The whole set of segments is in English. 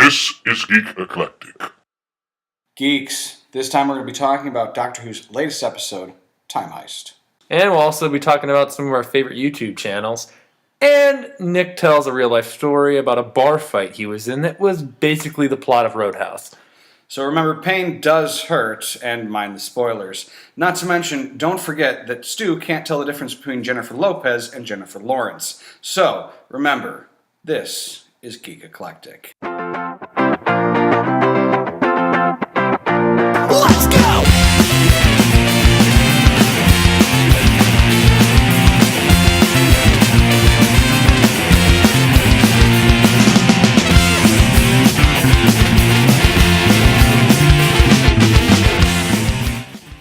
This is Geek Eclectic. Geeks, this time we're going to be talking about Doctor Who's latest episode, Time Heist. And we'll also be talking about some of our favorite YouTube channels. And Nick tells a real-life story about a bar fight he was in that was basically the plot of Roadhouse. So remember, pain does hurt, and mind the spoilers. Not to mention, don't forget that Stu can't tell the difference between Jennifer Lopez and Jennifer Lawrence. So, remember, this is Geek Eclectic. Let's go!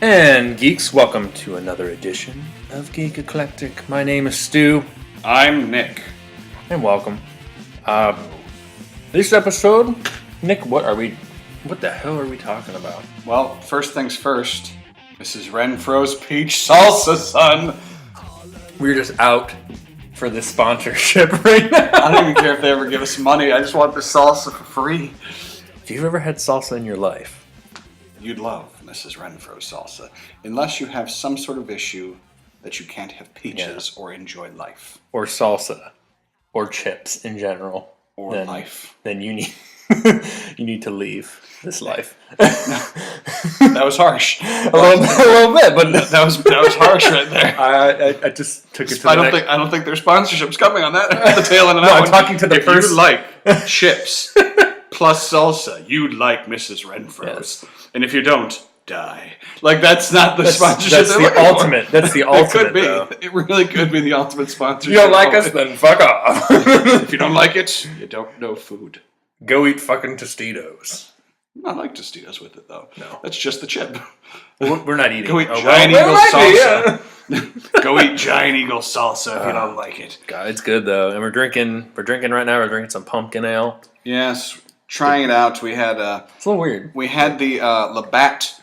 And geeks, welcome to another edition of Geek Eclectic. My name is Stu. I'm Nick. And welcome. This episode, Nick, what the hell are we talking about? Well, first things first, Mrs. Renfro's peach salsa, son. We're just out for this sponsorship right now. I don't even care if they ever give us money. I just want the salsa for free. If you've ever had salsa in your life, You'd love Mrs. Renfro's salsa, unless you have some sort of issue that you can't have peaches or enjoy life. or salsa, or chips in general, Or life. then you need you need to leave this life. That was harsh. a little bit, but That was harsh right there. I just took it to I the don't next. think there's sponsorships coming on that. The tail end of that No, I'm one. talking to the if first- you like chips plus salsa, you'd like Mrs. Renfro's. Yes. And if you don't, die. Like that's not the sponsorship. That's they're the looking for. ultimate. That's the It ultimate. could be. Though. It really could be the ultimate sponsorship. You don't like us, then fuck off. If you don't like it, you don't know food. Go eat fucking Tostitos. I like Tostitos with it though. No. That's just the chip. We're not eating. Go eat Oh, Giant well, Eagle it might salsa. Go eat Giant Eagle salsa if you don't like it. God, it's good though, and we're drinking right now. We're drinking some pumpkin ale. Yes, trying it out. We had It's a little weird. we had the Labatt.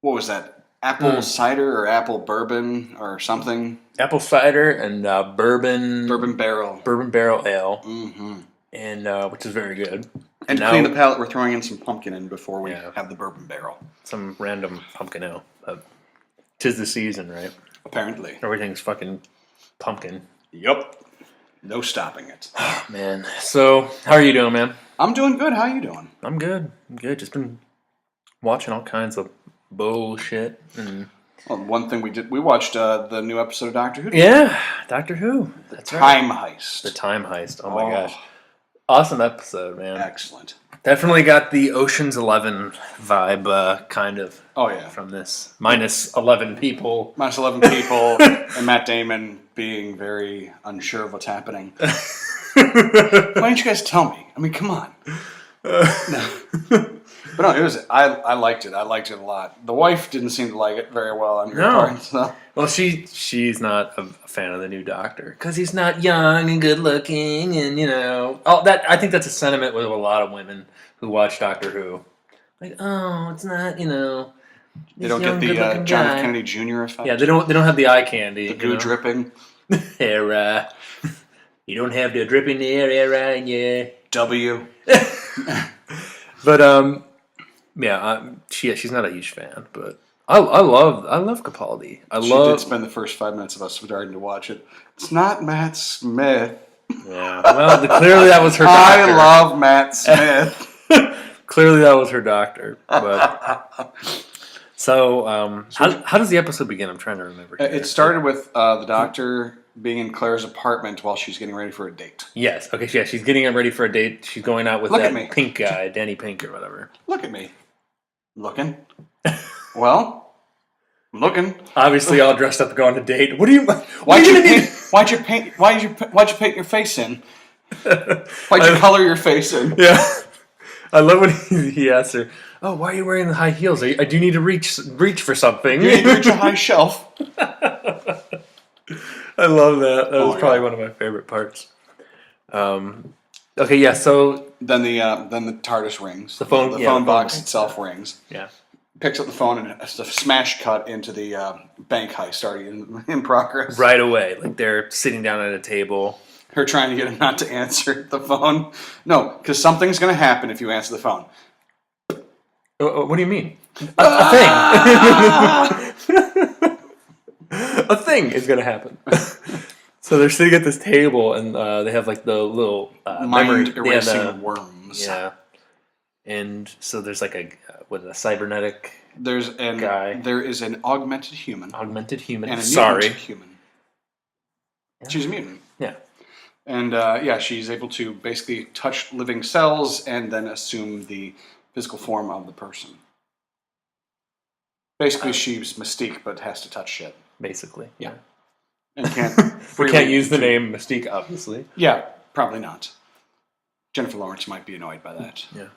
What was that? Apple cider or apple bourbon or something? Apple cider and bourbon Barrel. barrel ale, Mm-hmm. and which is very good. And to Now- clean the palate, we're throwing in some pumpkin in before we Yeah. have the bourbon barrel. Some random pumpkin ale. 'Tis the season, right? Apparently. Everything's fucking pumpkin. Yup. No stopping it. Man, so how are you doing, man? I'm doing good. How you doing? I'm good. Just been watching all kinds of bullshit and Well, one thing we did, we watched the new episode of Doctor Who. yeah, Doctor Who. That's right. Time Heist. The Time Heist. Oh my gosh, awesome episode, man. Excellent. Definitely got the Ocean's 11 vibe, kind of. Oh yeah. From this minus 11 people. Minus 11 people and Matt Damon being very unsure of what's happening. Why didn't you guys tell me? I mean, come on. But no, it was. I liked it. I liked it a lot. The wife didn't seem to like it very well on your part. So. Well, she's not a fan of the new Doctor because he's not young and good looking, and I think that's a sentiment with a lot of women who watch Doctor Who. Like, oh, it's not They this don't young, get the good-looking John F. guy. Kennedy Jr. effect. Yeah, they don't have the eye candy. The goo dripping. Era. You don't have the dripping there, era, yeah. W. But she's not a huge fan, but I love Capaldi. She did spend the first 5 minutes of us starting to watch it. It's not Matt Smith. Yeah. Well, clearly that was her doctor. I love Matt Smith. Clearly that was her doctor. But so how does the episode begin? I'm trying to remember. It started with the doctor being in Claire's apartment while she's getting ready for a date. Yes. Okay. Yeah. She's getting ready for a date. She's going out with Look at that me. pink guy, Danny Pink or whatever. Look at me. Looking. Well, I'm looking. Obviously, all dressed up, going to date. What do you? Why'd you paint your face in? Why'd you color your face in? Yeah. I love when he asks her, "Oh, why are you wearing the high heels? I do need to reach for something." You need to reach a high shelf. I love that. That was my probably God. one of my favorite parts. Okay, yeah. So Then the TARDIS rings. The phone- the yeah, phone the box phone. itself rings. yeah, Picks up the phone and it's a smash cut into the bank heist already in progress. right away, like they're sitting down at a table. Her trying to get him not to answer the phone. No, because something's going to happen if you answer the phone. What do you mean? A thing. A thing is going to happen. So they're sitting at this table, and they have like the little mind-erasing worms. Yeah. And so there's like a cybernetic guy. There is an augmented human. Augmented human. And a mutant human. Yeah. She's a mutant. Yeah. And she's able to basically touch living cells and then assume the physical form of the person. Basically, she's Mystique, but has to touch shit. Basically. Yeah. And can't we can't use the name Mystique, obviously. Yeah, probably not. Jennifer Lawrence might be annoyed by that. Yeah.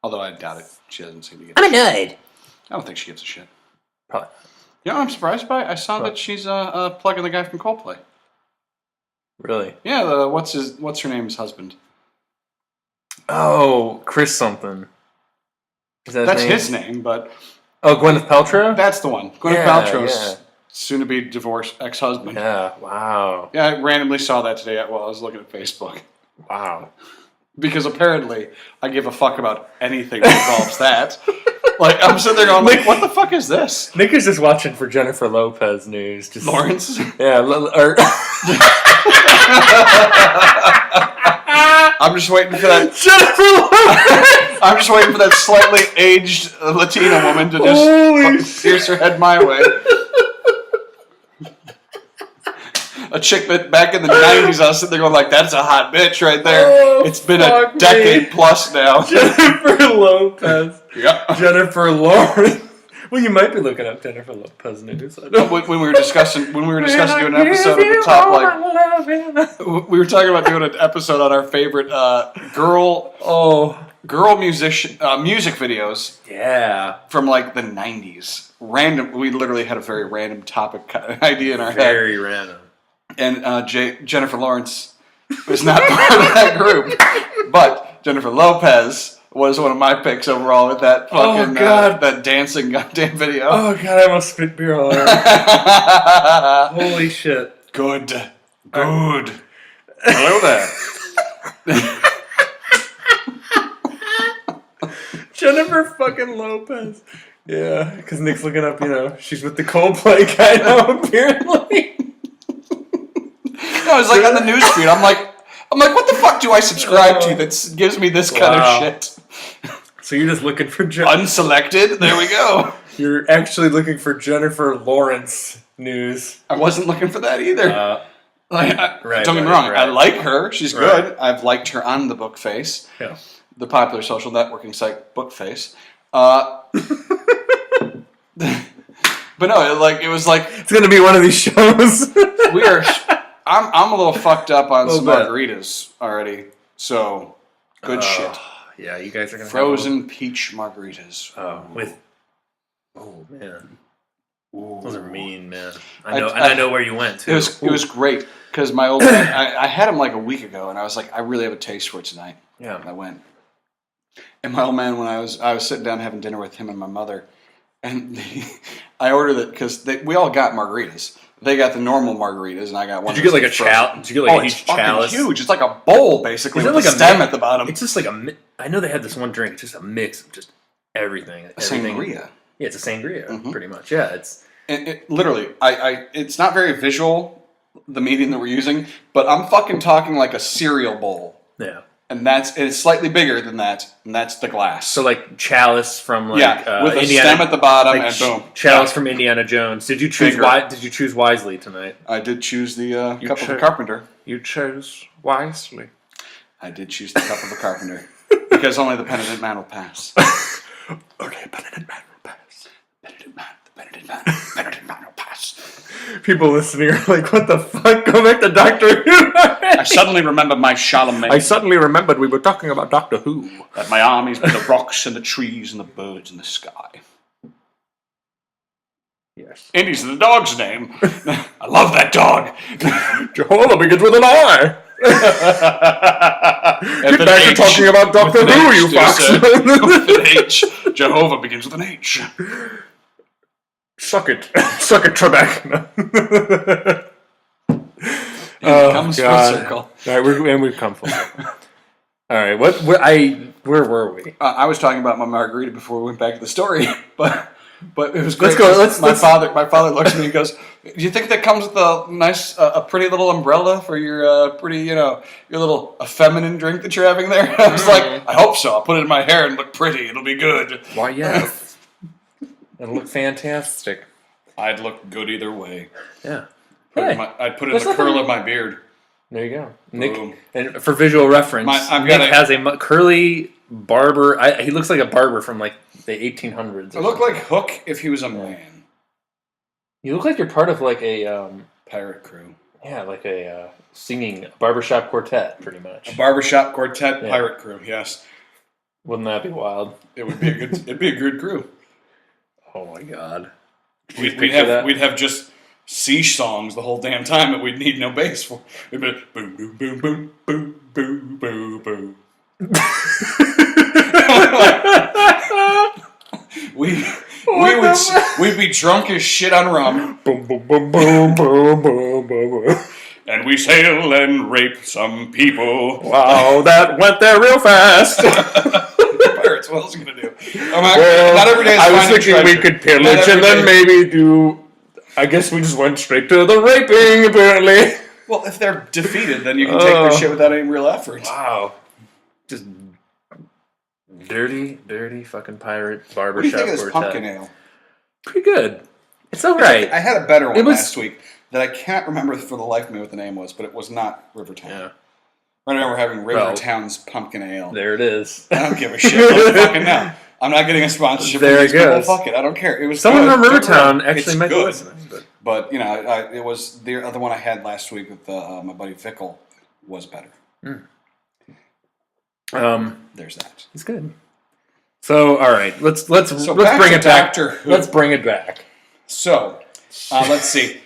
Although I doubt it. She doesn't seem to get I'm annoyed. I don't think she gives a shit. Probably. You know what I'm surprised by? I saw that she's plugging the guy from Coldplay. Really? Yeah, what's her name's husband? Oh, Chris something. Is that That's his name, but... Oh, Gwyneth Paltrow? That's the one. Gwyneth Paltrow's soon-to-be divorced ex-husband. Yeah, wow. Yeah, I randomly saw that today while I was looking at Facebook. Wow. Because apparently I give a fuck about anything that involves that. Like, I'm sitting there going, like, what the fuck is this? Nick is just watching for Jennifer Lopez news. Just Lawrence? Yeah. I'm just waiting for that. Jennifer Lopez! I'm just waiting for that slightly aged Latina woman to just pierce her head my way. A chick that back in the 90s I was sitting there going like, that's a hot bitch right there. Oh, it's been a decade plus now. Jennifer Lopez. Yeah. Jennifer Lawrence. Well, you might be looking up Jennifer Lopez news. When we were discussing doing an episode of the top, like we were talking about doing an episode on our favorite girl music videos. Yeah, from like the 90s. Random. We literally had a very random topic idea in our head. Very random. And Jennifer Lawrence was not part of that group, but Jennifer Lopez was one of my picks overall with that fucking that dancing goddamn video. Oh god, I almost spit beer all over. Holy shit. Good. Hello there. Jennifer fucking Lopez. Yeah, because Nick's looking up, she's with the Coldplay guy now, apparently. No, it's like on the newsfeed. I'm like, what the fuck do I subscribe to that gives me this kind of shit? So you're just looking for unselected? There we go. You're actually looking for Jennifer Lawrence news. I wasn't looking for that either. Don't get me wrong. Right. I like her. She's good. I've liked her on the Bookface, the popular social networking site Bookface. But no, it was like it's gonna be one of these shows. I'm a little fucked up on some margaritas already. So good shit. Yeah, you guys are gonna frozen peach margaritas. Oh man, those are mean, man. I know where you went too. It was great because my old man, I had him like a week ago, and I was like, I really have a taste for it tonight. Yeah, and I went. And my old man, when I was sitting down having dinner with him and my mother, and I ordered it because we all got margaritas. They got the normal margaritas, and I got one. Did you get like a chalice? Did you get like a huge chalice? Huge. It's like a bowl, basically, with like a stem at the bottom. It's just like I know they had this one drink. It's just a mix of just everything. Sangria. Yeah, it's a sangria, pretty much. Yeah, it's... literally, it's not very visual, the medium that we're using, but I'm fucking talking like a cereal bowl. Yeah. And it's slightly bigger than that, and that's the glass. So like chalice from with a stem at the bottom, and boom. Chalice from Indiana Jones. Did you choose wisely tonight? I did choose the cup of a carpenter. You chose wisely. I did choose the cup of a carpenter because only the penitent man will pass. Okay, penitent man will pass. Penitent man will pass. People listening are like, what the fuck? Go back to Doctor Who. I suddenly remembered my Chalamet. I suddenly remembered we were talking about Doctor Who. That my armies with the rocks and the trees and the birds in the sky. Yes. Indy's the dog's name. I love that dog. Jehovah begins with an I. Get back to talking about Doctor Who, you fox. With an H. Jehovah begins with an H. Suck it. Suck it, Trebek. It comes full circle. All right, we've come full circle. All right, where were we? I was talking about my margarita before we went back to the story, but it was great. Let's go. My father looks at me and goes, "Do you think that comes with a pretty little umbrella for your your little feminine drink that you're having there?" I was like, "I hope so. I'll put it in my hair and look pretty. It'll be good." Why, yes. It'll look fantastic. I'd look good either way. Yeah. I'd put it in the curl of my beard. There you go. Boom. Nick, and for visual reference, Nick has a curly barber. He looks like a barber from like the 1800s. I look like Hook if he was a man. You look like you're part of like a pirate crew. Yeah, like a singing barbershop quartet, pretty much. A barbershop quartet pirate crew. Yes. Wouldn't that be wild? It would be a good. It'd be a good crew. Oh my god. We'd have just siege songs the whole damn time that we'd need no bass for. It'd be boom, boom, boom, boom, boom, boom, boom, boom. We'd be drunk as shit on rum. Boom, boom, boom, boom, boom, boom, boom. And we sail and rape some people. Wow, that went there real fast. Pirates, what else are you gonna do? Not every day is I was thinking we could pillage and then maybe do. I guess we just went straight to the raping, apparently. Well, if they're defeated, then you can take their shit without any real effort. Wow. Just dirty fucking pirate barbershop. What do you think of this pumpkin ale? Pretty good. It's all right. I had a better one last week that I can't remember for the life of me what the name was, but it was not Rivertown. Yeah. I remember having Rivertown's pumpkin ale. There it is. I don't give a shit. I'm fucking now. I'm not getting a sponsorship from these people. Fuck it. I don't care. It was someone from Rivertown actually might be listening. But it was the other one I had last week with my buddy Fickle was better. There's that. It's good. So all right, let's bring it back. Let's bring it back. So let's see.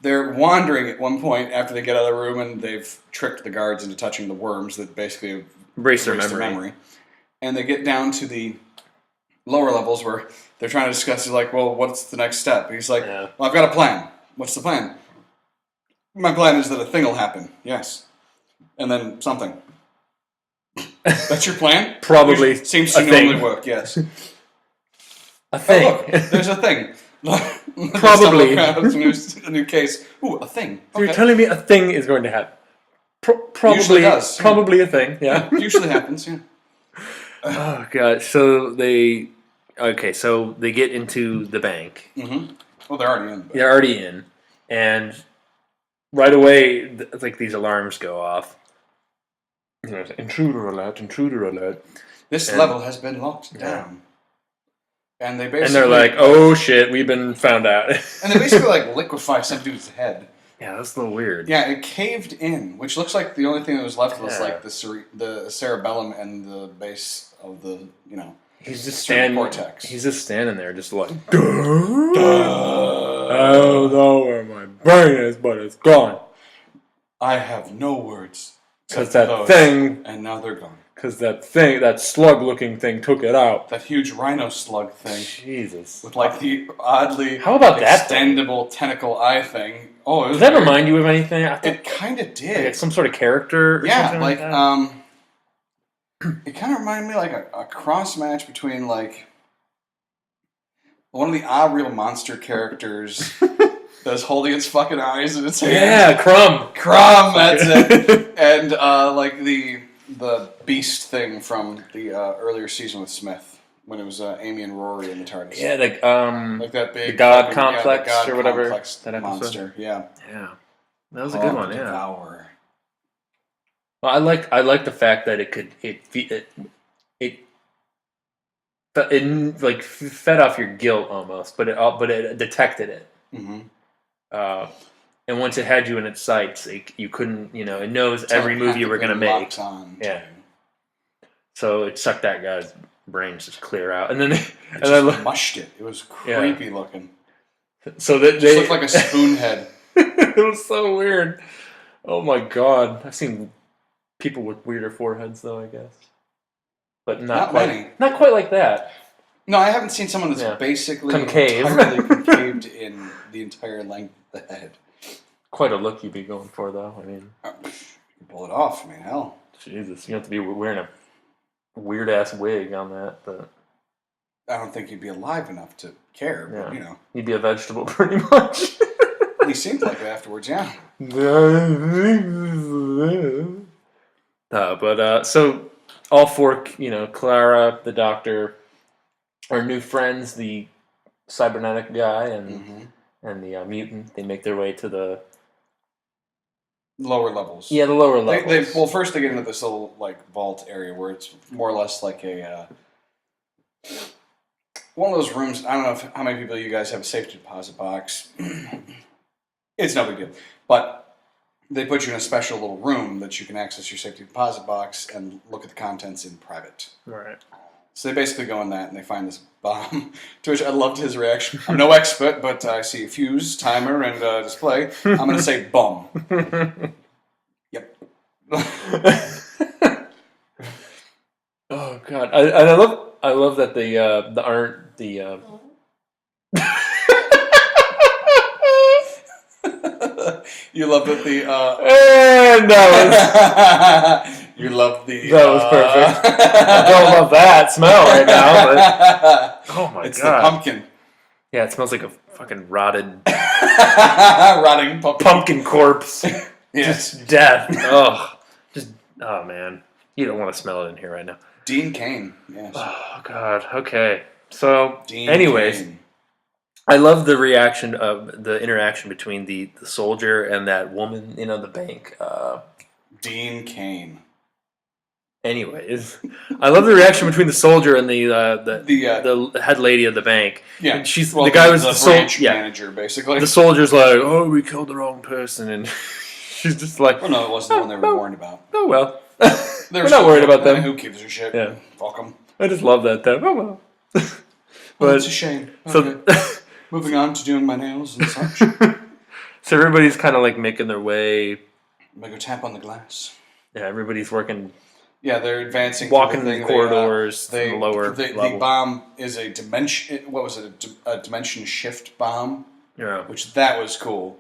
They're wandering at one point after they get out of the room, and they've tricked the guards into touching the worms that basically erase their memory. And they get down to the lower levels where they're trying to discuss. He's like, well, what's the next step? He's like, well, I've got a plan. What's the plan? My plan is that a thing will happen. Yes. And then something. That's your plan? Probably. Seems to normally work, yes. A thing. Oh, look, there's a thing. Probably. A new case. Ooh, a thing. So you're telling me a thing is going to happen? Probably usually does. Probably a thing, yeah. Usually happens, yeah. Oh, God. So they get into the bank. Mm-hmm. Well, they're already in. They're already in. And right away, like these alarms go off. Intruder alert, intruder alert. This level has been locked down. And they basically... And they're like, oh shit, we've been found out. And they basically liquefy some dude's head. Yeah, that's a little weird. Yeah, it caved in, which looks like the only thing that was left was like the cerebellum and the base of the, he's just standing cortex. He's just standing there, just like, I don't know where my brain is, but it's gone. I have no words. Because that thing... And now they're gone. Because that slug-looking thing took it out. That huge rhino slug thing. Jesus. With like the oddly extendable tentacle eye thing. Oh, does that remind you of anything? It kind of did. Like some sort of character or something like that? It kind of reminded me like a cross match between like one of the Real Monster characters that's holding its fucking eyes in its hand. Yeah, Crumb, that's it. And like the Beast thing from the earlier season with Smith when it was Amy and Rory in the TARDIS. Yeah, like that big the God complex or whatever complex that monster. Yeah, that was a good one. Yeah. Devourer. Well, I like the fact that it fed off your guilt almost, but it detected it. Mm-hmm. And once it had you in its sights, you couldn't, it knows every move you were going to make. Yeah. So it sucked that guy's brains just clear out, and then it mushed it. It was creepy looking. So that they looked like a spoon head. It was so weird. Oh my god! I've seen people with weirder foreheads, though, I guess, but not quite, many. Not quite like that. No, I haven't seen someone that's basically concave. entirely concaved in the entire length of the head. quite a look you'd be going for, though. I mean, You can pull it off. I mean, hell. Jesus, you have to be wearing a weird ass wig on that, but I don't think you'd be alive enough to care, but yeah. You'd be a vegetable pretty much. He seemed like it afterwards, yeah. So all four, Clara, the doctor, our new friends, the cybernetic guy and the mutant, they make their way to the lower levels. Yeah, the lower levels. Well, first they get into this little vault area where it's more or less like a one of those rooms. I don't know how many people you guys have a safety deposit box. It's no big deal, but they put you in a special little room that you can access your safety deposit box and look at the contents in private. Right. So they basically go in that and they find this bomb, to which I loved his reaction. I'm no expert, but I see a fuse, timer, and display. I'm going to say bum. Yep. Oh God! I love that the You love that the and that was you love the that was perfect. I don't love that smell right now, but oh my it's God! The pumpkin. Yeah, it smells like a fucking rotting rotting pumpkin corpse. Yes. Just death. Oh man, you don't want to smell it in here right now. Dean Cain. Yes. Oh God. Okay. So, Dean anyways. Cain. I love the interaction between the soldier and that woman, the bank. Dean Cain. Anyways, I love the reaction between the soldier and the head lady of the bank. Yeah, and the guy was the branch manager, basically. The soldier's like, "Oh, we killed the wrong person," and she's just like, "Oh no, it wasn't the one they were warned about." Oh well, we're not worried about them. Who gives a shit? Yeah, fuck them. I just love that though. Oh well. But it's a shame. Okay. So. Moving on to doing my nails and such. So everybody's kind of making their way. I'm gonna go tap on the glass. Yeah, everybody's working. Yeah, they're advancing. Walking the corridors. The lower level. The bomb is a dimension. What was it? A dimension shift bomb. Yeah. Which that was cool.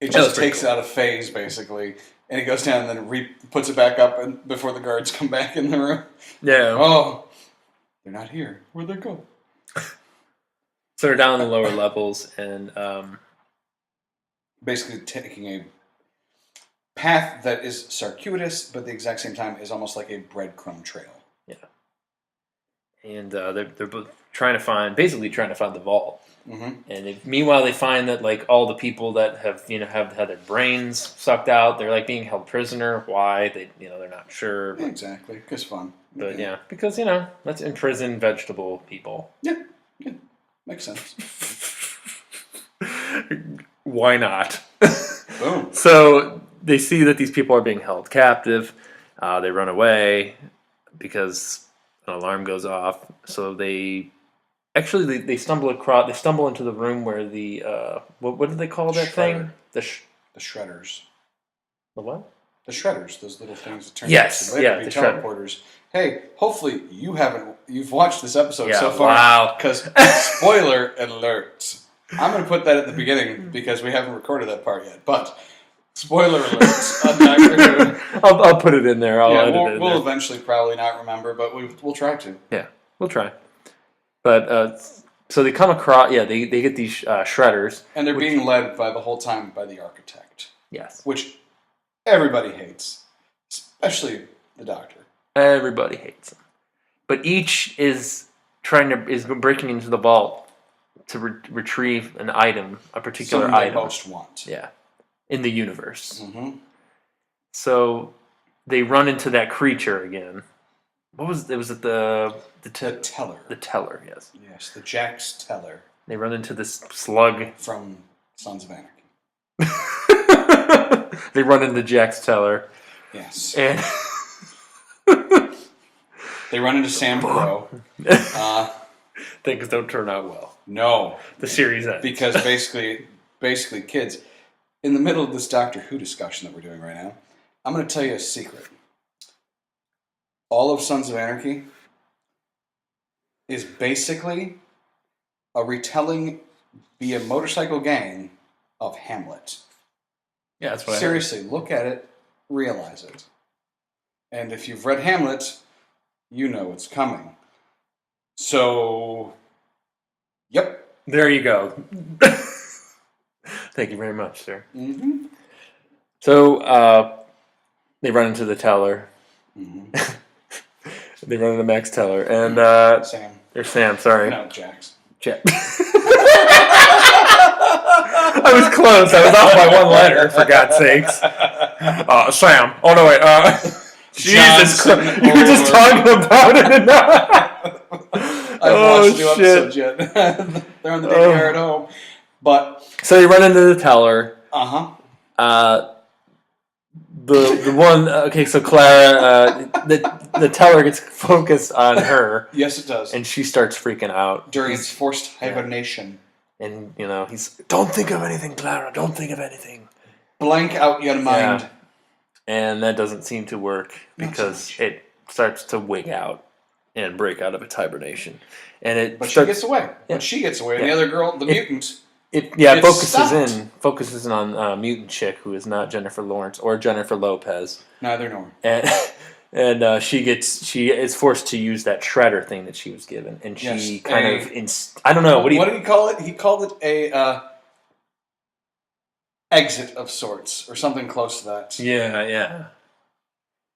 It just takes it out of phase basically, and it goes down and then puts it back up, and before the guards come back in the room. Yeah. Oh, they're not here. Where'd they go? So they're down in the lower levels and basically taking a path that is circuitous, but at the exact same time is almost like a breadcrumb trail. Yeah. And they're both trying to find the vault. Mm-hmm. And meanwhile, they find that all the people that have had their brains sucked out, they're being held prisoner. Why they're not sure. Yeah, exactly, because fun. But yeah, because let's imprison vegetable people. Yeah. Makes sense. Why not? Boom. So they see that these people are being held captive. They run away because an alarm goes off. So they stumble into the room where the what did they call that thing? The shredders. The what? The shredders. Those little things that turn into the teleporters. Hey, hopefully you've watched this episode so far. Wow. Because spoiler alert. I'm going to put that at the beginning because we haven't recorded that part yet. But spoiler alert on Doctor Who. I'll put it in there. We'll eventually probably not remember, but we'll try to. Yeah, we'll try. But so they come across. Yeah, they get these shredders, and they're being led by the whole time by the architect. Yes, which everybody hates, especially the Doctor. Everybody hates him, but each is breaking into the vault to retrieve an item, a particular Something item they most want. Yeah, in the universe. Mm-hmm. So they run into that creature again. What was it? Was it the teller? The teller, yes. Yes, the Jack's teller. They run into this slug from Sons of Anarchy. They run into Jack's teller. Yes. And they run into Sam Crow. Things don't turn out well. No. The series ends. Because basically, kids, in the middle of this Doctor Who discussion that we're doing right now, I'm going to tell you a secret. All of Sons of Anarchy is basically a retelling via motorcycle gang of Hamlet. Yeah, that's what Seriously, look at it, realize it. And if you've read Hamlet, you know it's coming. So, yep. There you go. Thank you very much, sir. Mm-hmm. So, they run into the teller. Mm-hmm. They run into Max Teller. And, Sam. Or Sam, sorry. No, Jax. I was close. I was off by one letter, for God's sakes. Sam. Oh, no, wait. Jesus Christ. You were just talking about it and I haven't watched new episodes yet. They're on the DVR at home. But so you run into the teller. The one. Okay, so Clara, the teller gets focused on her. Yes, it does. And she starts freaking out during its forced hibernation. And he's, don't think of anything, Clara. Don't think of anything. Blank out your mind. Yeah. And that doesn't seem to work because it starts to wig out and break out of its hibernation. And she gets away. Yeah. But she gets away. And the other girl, the mutant, focuses in on mutant chick who is not Jennifer Lawrence or Jennifer Lopez. Neither nor. And she is forced to use that shredder thing that she was given, and she I don't know what did he call it? He called it a exit of sorts or something close to that. Yeah.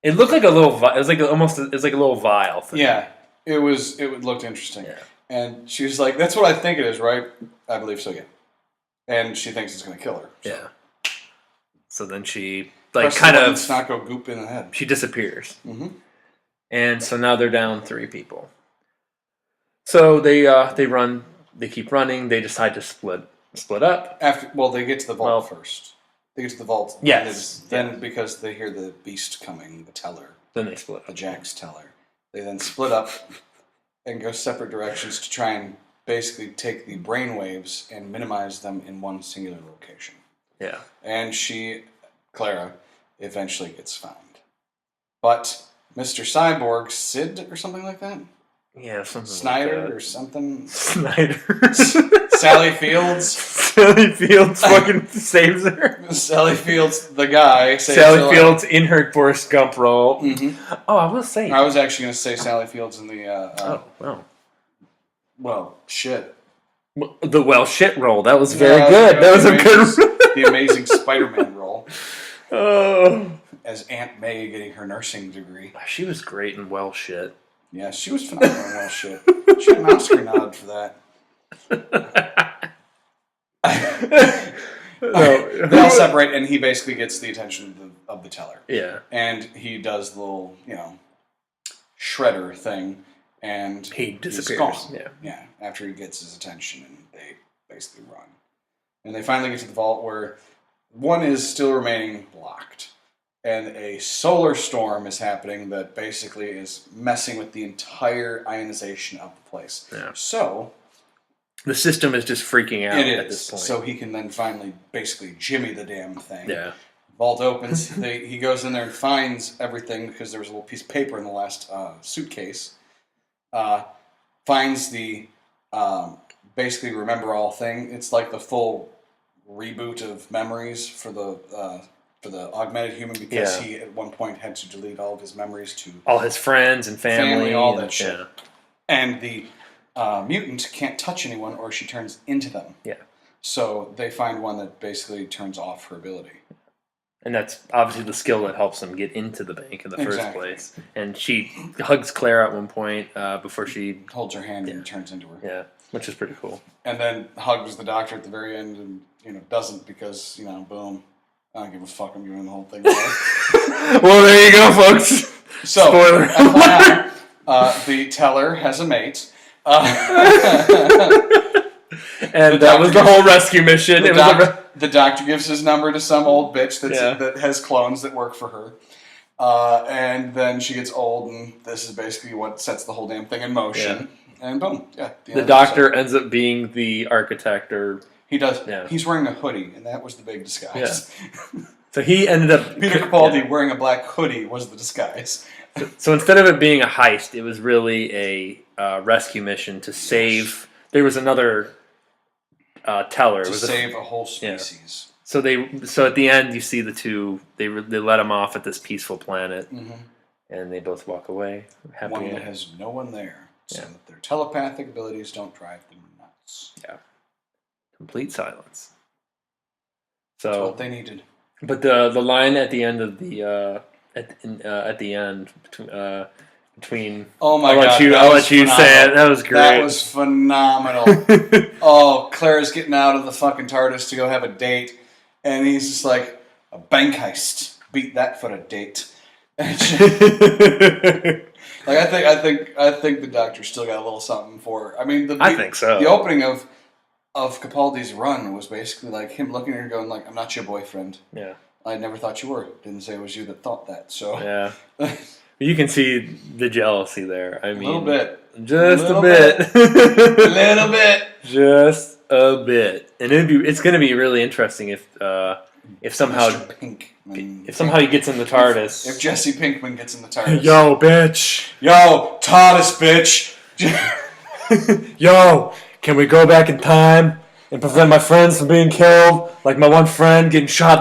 It looked like a little. It was like a little vial thing. Yeah, it looked interesting. Yeah. And she was like, "That's what I think it is, right?" I believe so. Yeah. And she thinks it's going to kill her. So. Yeah. So then she not go goop in the head. She disappears. Mm-hmm. And so now they're down 3 people. So they run. They keep running. They decide to split up. They get to the vault first. They get to the vault. Yes. Then because they hear the beast coming, the teller. Then they split up. The Jax teller. They then split up and go separate directions to try and basically take the brainwaves and minimize them in one singular location. Yeah. And Clara, eventually gets found. But Mr. Cyborg, Sid or something like that? Yeah, something Snyder like that. Or something? Snyder. Sally Fields? Sally Fields fucking saves her. Sally Fields, the guy. Sally Fields in her Forrest Gump role. Mm-hmm. Oh, I will say. I was actually going to say Sally Fields in the... wow. Well, shit. The shit role. That was very good. That was a good... The Amazing Spider-Man role. Oh. As Aunt May getting her nursing degree. She was great in shit. Yeah, she was phenomenal in shit. She had an Oscar nod for that. They all separate, and he basically gets the attention of the teller. Yeah. And he does the little, shredder thing, and he disappears. He's gone. Yeah. After he gets his attention, and they basically run. And they finally get to the vault where one is still remaining locked. And a solar storm is happening that basically is messing with the entire ionization of the place. Yeah. So the system is just freaking out at this point. So he can then finally basically jimmy the damn thing. Yeah. Vault opens. He goes in there and finds everything because there was a little piece of paper in the last suitcase. Finds the basically remember all thing. It's like the full reboot of memories for the augmented human because he at one point had to delete all of his memories to all his friends and family all that shit. Yeah. And the mutant can't touch anyone or she turns into them. Yeah. So they find one that basically turns off her ability. And that's obviously the skill that helps them get into the bank in the first place. And she hugs Claire at one point before she holds her hand and turns into her. Yeah, which is pretty cool. And then hugs the doctor at the very end and doesn't because boom. I don't give a fuck. I'm giving the whole thing away. Well, there you go, folks. So, spoiler. The teller has a mate. And that was the whole rescue mission. The doctor gives his number to some old bitch that has clones that work for her. And then she gets old, and this is basically what sets the whole damn thing in motion. Yeah. And boom. Yeah. The doctor ends up being the architect or... He does. Yeah. He's wearing a hoodie, and that was the big disguise. Yeah. So he ended up... Peter Capaldi wearing a black hoodie was the disguise. So instead of it being a heist, it was really a rescue mission to save... There was another teller. To save a whole species. So at the end you see the two. They let him off at this peaceful planet, and they both walk away. Happy. One that has no one there, so that their telepathic abilities don't drive them nuts. Yeah. Complete silence. That's So what they needed. But the line at the end of the at the end between oh my God, I'll let you say it. That was great. That was phenomenal. Oh, Claire's getting out of the fucking TARDIS to go have a date, and he's just like, a bank heist. Beat that for a date. Like I think the Doctor still got a little something for her. I mean, I think so. The opening of Capaldi's run was basically like him looking at her and going like, I'm not your boyfriend. Yeah. I never thought you were. Didn't say it was you that thought that. So yeah. You can see the jealousy there. I mean, a little bit. Just a bit. A little bit. Just a bit. And it's going to be really interesting if somehow Mr. Pinkman. If somehow he gets in the TARDIS. If Jesse Pinkman gets in the TARDIS. Yo, bitch. Yo, TARDIS, bitch. Yo, can we go back in time and prevent my friends from being killed? Like my one friend getting shot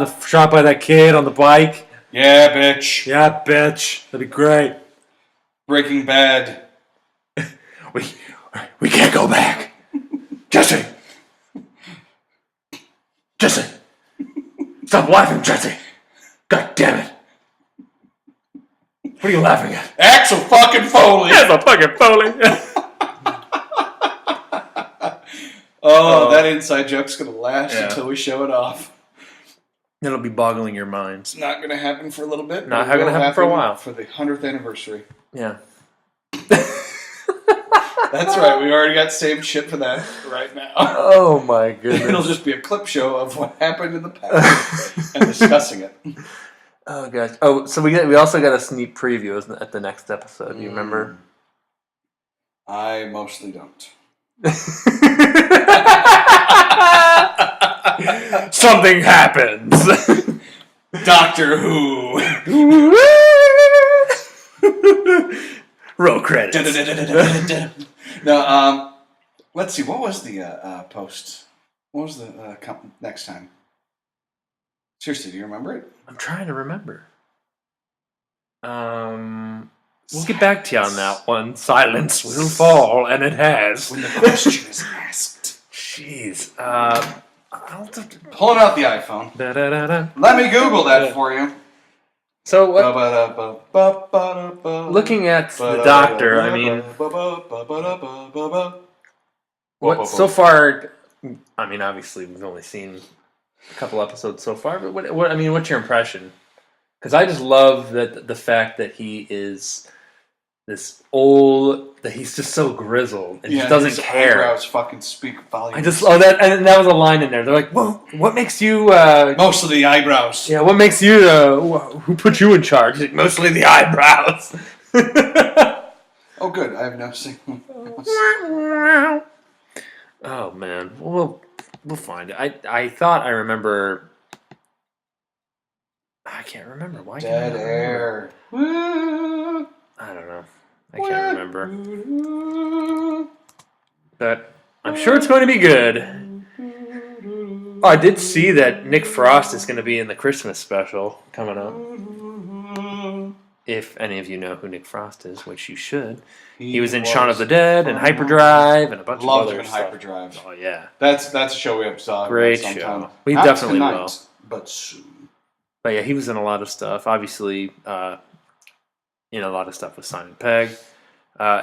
by that kid on the bike? Yeah, bitch. Yeah, bitch. That'd be great. Breaking Bad. We can't go back. Jesse. Stop laughing, Jesse. God damn it. What are you laughing at? Axel fucking Foley. Axel fucking Foley. That inside joke's going to last until we show it off. It'll be boggling your mind. It's not going to happen for a little bit. Not going to happen for a while. For the 100th anniversary. Yeah. That's right. We already got saved shit for that right now. Oh my goodness. It'll just be a clip show of what happened in the past and discussing it. Oh gosh. Oh, so we also got a sneak preview at the next episode. Do you remember? I mostly don't. Something happens. Doctor Who. Roll credits. No, let's see. What was the post? What was the next time? Seriously, do you remember it? I'm trying to remember. We'll get back to you on that one. Silence will fall, and it has. When the question is asked. Jeez. Pulling out the iPhone. Let me Google that for you. So looking at the Doctor, I mean, so far, I mean, obviously we've only seen a couple episodes so far, but what's your impression? Because I just love the fact that he is this old, that he's just so grizzled and just doesn't care. Eyebrows fucking speak volumes. That, and that was a line in there. They're like, "Well, what makes you?" Mostly the eyebrows. Yeah, what makes you? Who put you in charge? He's like, mostly the eyebrows. Oh, good. I have no signal. Oh man, we'll find it. I thought I remember. I can't remember. Why can't I remember? Air. I don't know. I can't remember. But I'm sure it's going to be good. Oh, I did see that Nick Frost is going to be in the Christmas special coming up. If any of you know who Nick Frost is, which you should. He was in Shaun of the Dead and Hyperdrive and a bunch of other stuff. Hyperdrive. Oh, yeah. That's a show we have to talk Great about sometime. show. We Not definitely tonight, will. But soon. But yeah, he was in a lot of stuff. Obviously, a lot of stuff with Simon Pegg.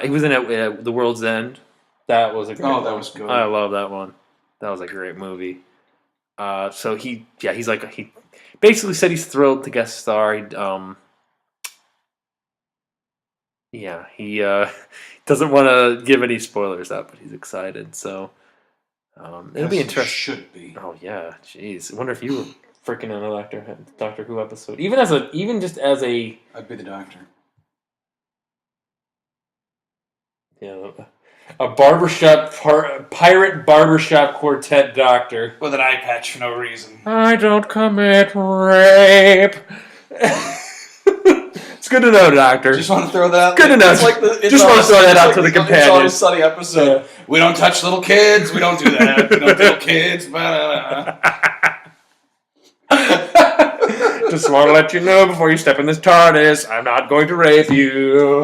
He was in The World's End. That was a great one. That was good. I love that one. That was a great movie. So he basically said he's thrilled to guest star. He doesn't want to give any spoilers out, but he's excited. So it'll be interesting. Should be. Oh yeah, jeez. I wonder if you were freaking in a Doctor Who episode, even just as a. I'd be the Doctor. Yeah, a barbershop pirate barbershop quartet Doctor with an eye patch for no reason. I don't commit rape. It's good to know, Doctor. Just want to throw that. Good to know. Just want to throw that out to the companions. It's always Sunny episode. Yeah. We don't touch little kids. We don't do that. We don't kill kids. Just want to let you know before you step in this TARDIS, I'm not going to rape you.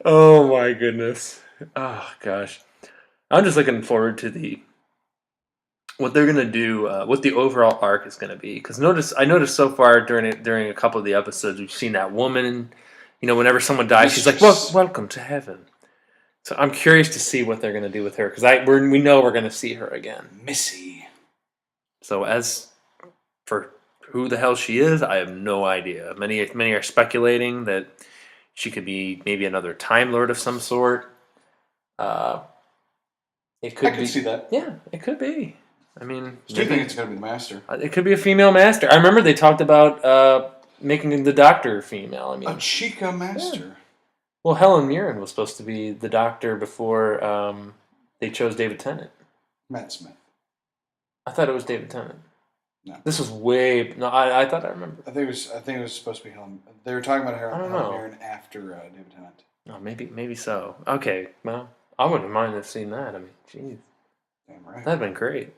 Oh my goodness. Oh gosh. I'm just looking forward to what they're gonna do, what the overall arc is gonna be. Because I noticed so far during a couple of the episodes, we've seen that woman. Whenever someone dies, she's like, "Welcome to heaven." So I'm curious to see what they're gonna do with her because we know we're gonna see her again, Missy. So as for who the hell she is, I have no idea. Many are speculating that she could be maybe another Time Lord of some sort. It could I could see that. Yeah, it could be. I mean, Do you think it's going to be the Master? It could be a female Master. I remember they talked about making the Doctor female. I mean, a Chica Master. Yeah. Well, Helen Mirren was supposed to be the Doctor before they chose David Tennant. Matt Smith. I thought it was David Tennant. No. This was way... No, I thought I remember. I think it was supposed to be Helen. They were talking about Helen Mirren after David Tennant. Oh, maybe so. Okay, well, I wouldn't mind have seen that. I mean, jeez. Damn right. That'd been great.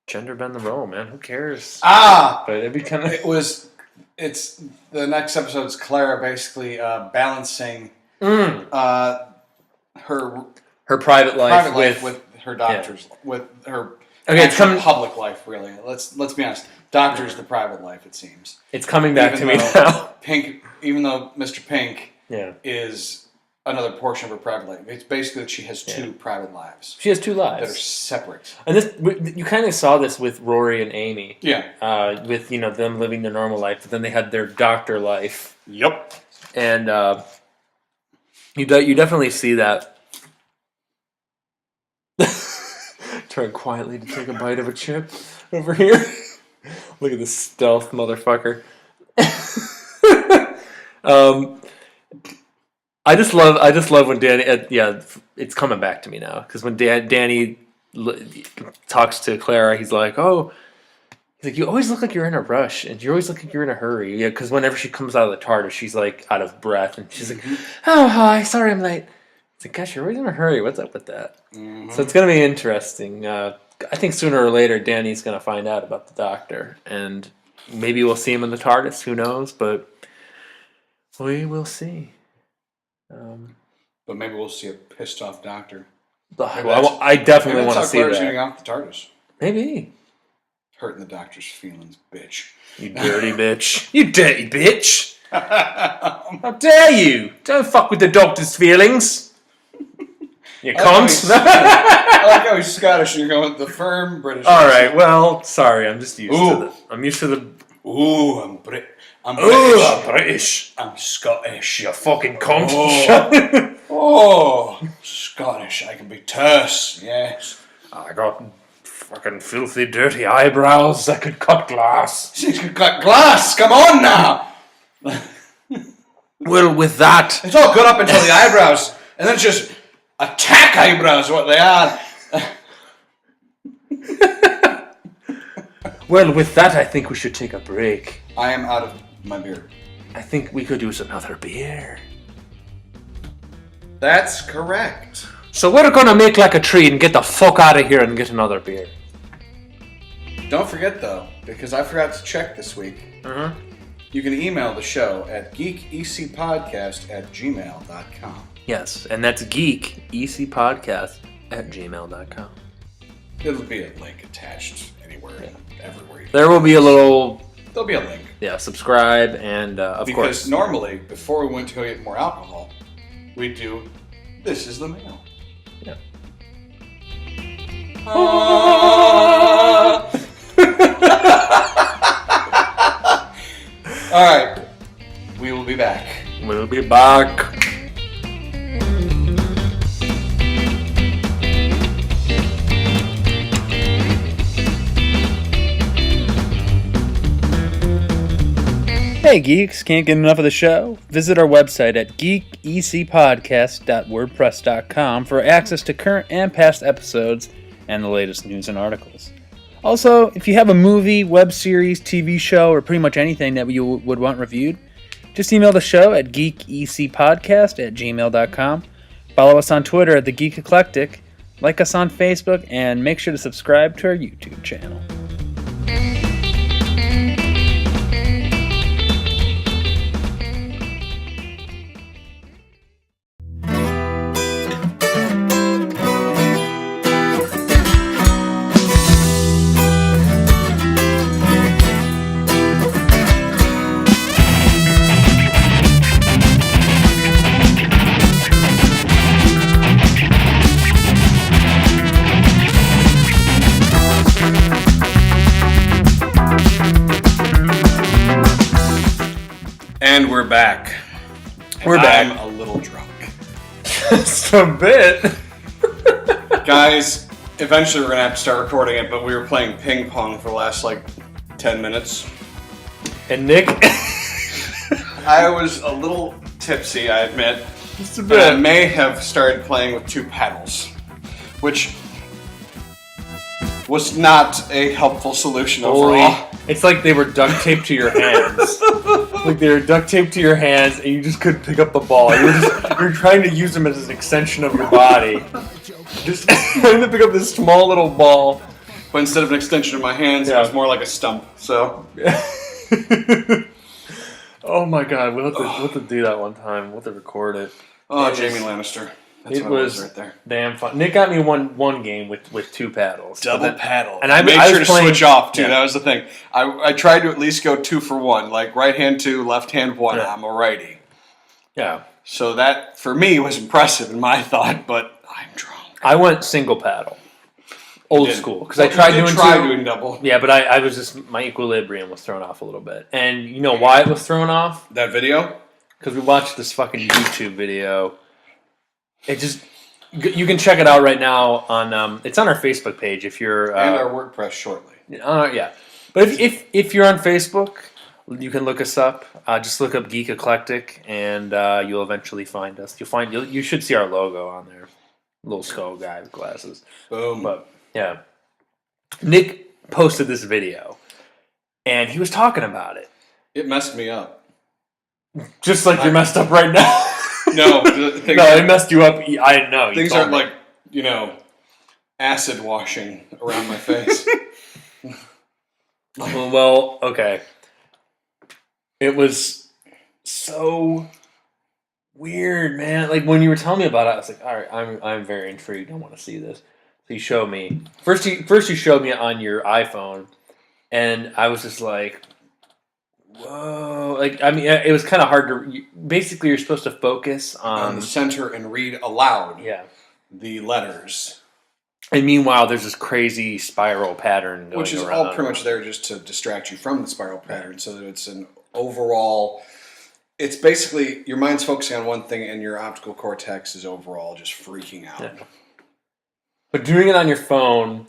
Gender bend the role, man. Who cares? But it'd be kind of... It's the next episode's Clara basically balancing her private life with her doctor's with her it's coming public life. Really, let's be honest. Doctor's the private life. It seems it's coming back to me now. Even though Mr. Pink Yeah. is another portion of her private life. It's basically that she has two private lives. She has two lives that are separate. And this, you kind of saw this with Rory and Amy. Yeah. With, you know, them living their normal life, but then they had their doctor life. Yep. And you definitely see that. Trying quietly to take a bite of a chip over here. Look at this stealth motherfucker. I just love when Danny. It's coming back to me now because when Danny talks to Clara, he's like, "Oh, you always look like you're in a rush, and you always look like you're in a hurry." Yeah, because whenever she comes out of the TARDIS, she's like out of breath, and she's like, "Oh, hi, sorry, I'm late." It's like, gosh, you're always in a hurry. What's up with that? Mm-hmm. So it's gonna be interesting. I think sooner or later, Danny's gonna find out about the Doctor, and maybe we'll see him in the TARDIS. Who knows? But we will see. But maybe we'll see a pissed off Doctor. Well, I definitely want to see that. Getting off the TARDIS. Maybe. Hurting the Doctor's feelings, bitch. You dirty bitch. You dirty bitch. How dare you? Don't fuck with the Doctor's feelings. You cunt. I like how he's Scottish and you're going with the firm British. Alright, well, sorry, I'm just used to I'm used to the... Ooh, I'm British. I'm British. I'm Scottish. You fucking cunt. Oh, Scottish. I can be terse, yes. I got fucking filthy, dirty eyebrows that could cut glass. She could cut glass. Come on now. Well, with that... It's all good up until the eyebrows. And then it's just attack eyebrows, what they are. Well, with that, I think we should take a break. I am out of my beer. I think we could use another beer. That's correct. So we're gonna make like a tree and get the fuck out of here and get another beer. Don't forget though, because I forgot to check this week. Mm-hmm. You can email the show at geekecpodcast@gmail.com. Yes, and that's geekecpodcast@gmail.com. There'll be a link attached anywhere, everywhere. There will be a little... There'll be a link. Yeah, subscribe and of course... Because normally, before we went to go get more alcohol, we'd do, this is the mail. Yeah. Alright. We will be back. We'll be back. Hey geeks, can't get enough of the show? Visit our website at geekecpodcast.wordpress.com for access to current and past episodes and the latest news and articles. Also, if you have a movie, web series, TV show, or pretty much anything that you would want reviewed, just email the show at geekecpodcast@gmail.com. Follow us on Twitter at the Geek Eclectic. like us on Facebook, and make sure to subscribe to our YouTube channel. And we're back. We're back. I'm a little drunk. Just a bit. Guys, eventually we're going to have to start recording it, but we were playing ping pong for the last, 10 minutes. And Nick? I was a little tipsy, I admit. Just a And bit. I may have started playing with 2 paddles, which was not a helpful solution overall. It's like they were duct taped to your hands. Like they were duct taped to your hands, and you just couldn't pick up the ball. You were trying to use them as an extension of your body. Just trying to pick up this small little ball. But instead of an extension of my hands, it was more like a stump. So, oh my god, we'll have to do that one time. We'll have to record it. oh, Jamie Lannister. That's It what was right there. damn fun. Nick got me one game with 2 paddles. Double paddle. And I made was sure to playing- switch off, too. Yeah. That was the thing. I tried to at least go 2 for 1. Like, right hand 2, left hand 1. Yeah. I'm a righty. Yeah. So that, for me, was impressive in my thought, but I'm drunk. I went single paddle. Old did. school. Because I tried doing double. Yeah, but I was just, my equilibrium was thrown off a little bit. And you know why it was thrown off? That video? Because we watched this fucking YouTube video. It just, you can check it out right now on, it's on our Facebook page if you're... And our WordPress shortly. Yeah. But if you're on Facebook, you can look us up. Just look up Geek Eclectic, and you'll eventually find us. You should see our logo on there. Little skull guy with glasses. Boom. But yeah, Nick posted this video, and he was talking about it, It messed me up. just like you're messed up right now. No, things, No, it messed you up. I know. you things told aren't me. like, acid washing around my face. Well, okay. It was so weird, man. Like when you were telling me about it, I was like, all right, I'm very intrigued. I want to see this. So you showed me first. You showed me on your iPhone, and I was just like, whoa. Like I mean, it was kind of hard to. Basically, you're supposed to focus On the center and read aloud yeah. the letters. And meanwhile, there's this crazy spiral pattern going Which is around. all pretty much there just to distract you from the spiral pattern, so that it's an overall. It's basically your mind's focusing on one thing, and your optical cortex is overall just freaking out. Yeah. But doing it on your phone,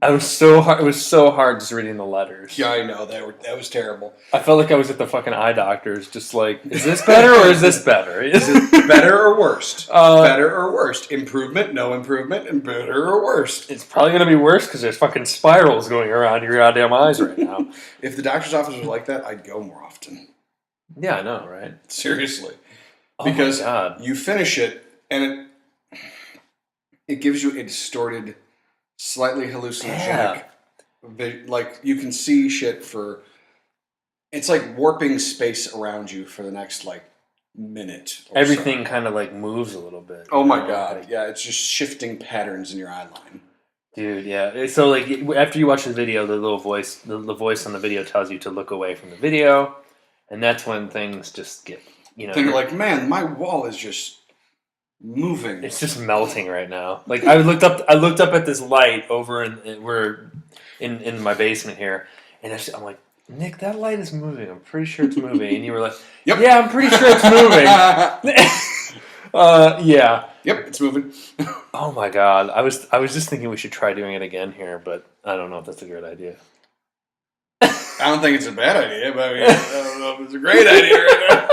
I was so hard. It was so hard just reading the letters. Yeah, I know that was terrible. I felt like I was at the fucking eye doctor's, just like, is this better or is this better? Is it better or worst? Uh, Better or worst? Improvement, no improvement, and better or worst? It's probably gonna be worse because there's fucking spirals going around your goddamn eyes right now. If the doctor's office was like that, I'd go more often. Yeah, I know, right? Seriously. Oh my Because God. you finish it, and it gives you a distorted, slightly hallucinogenic, like you can see shit for, it's like warping space around you for the next minute. Or Everything so. kind of like moves a little bit. Oh my you know? god! Like, Yeah, it's just shifting patterns in your eye line. dude. Yeah. So like after you watch the video, the little voice, the voice on the video tells you to look away from the video, and that's when things just get Then you're like, man, my wall is just moving. It's just melting right now. Like I looked up at this light over in my basement here, and I'm like, Nick, that light is moving. I'm pretty sure it's moving. And you were like, Yep. Yeah, I'm pretty sure it's moving. Yeah. Yep, it's moving. Oh my god. I was just thinking we should try doing it again here, but I don't know if that's a good idea. I don't think it's a bad idea, but I mean, I don't know if it's a great idea right now.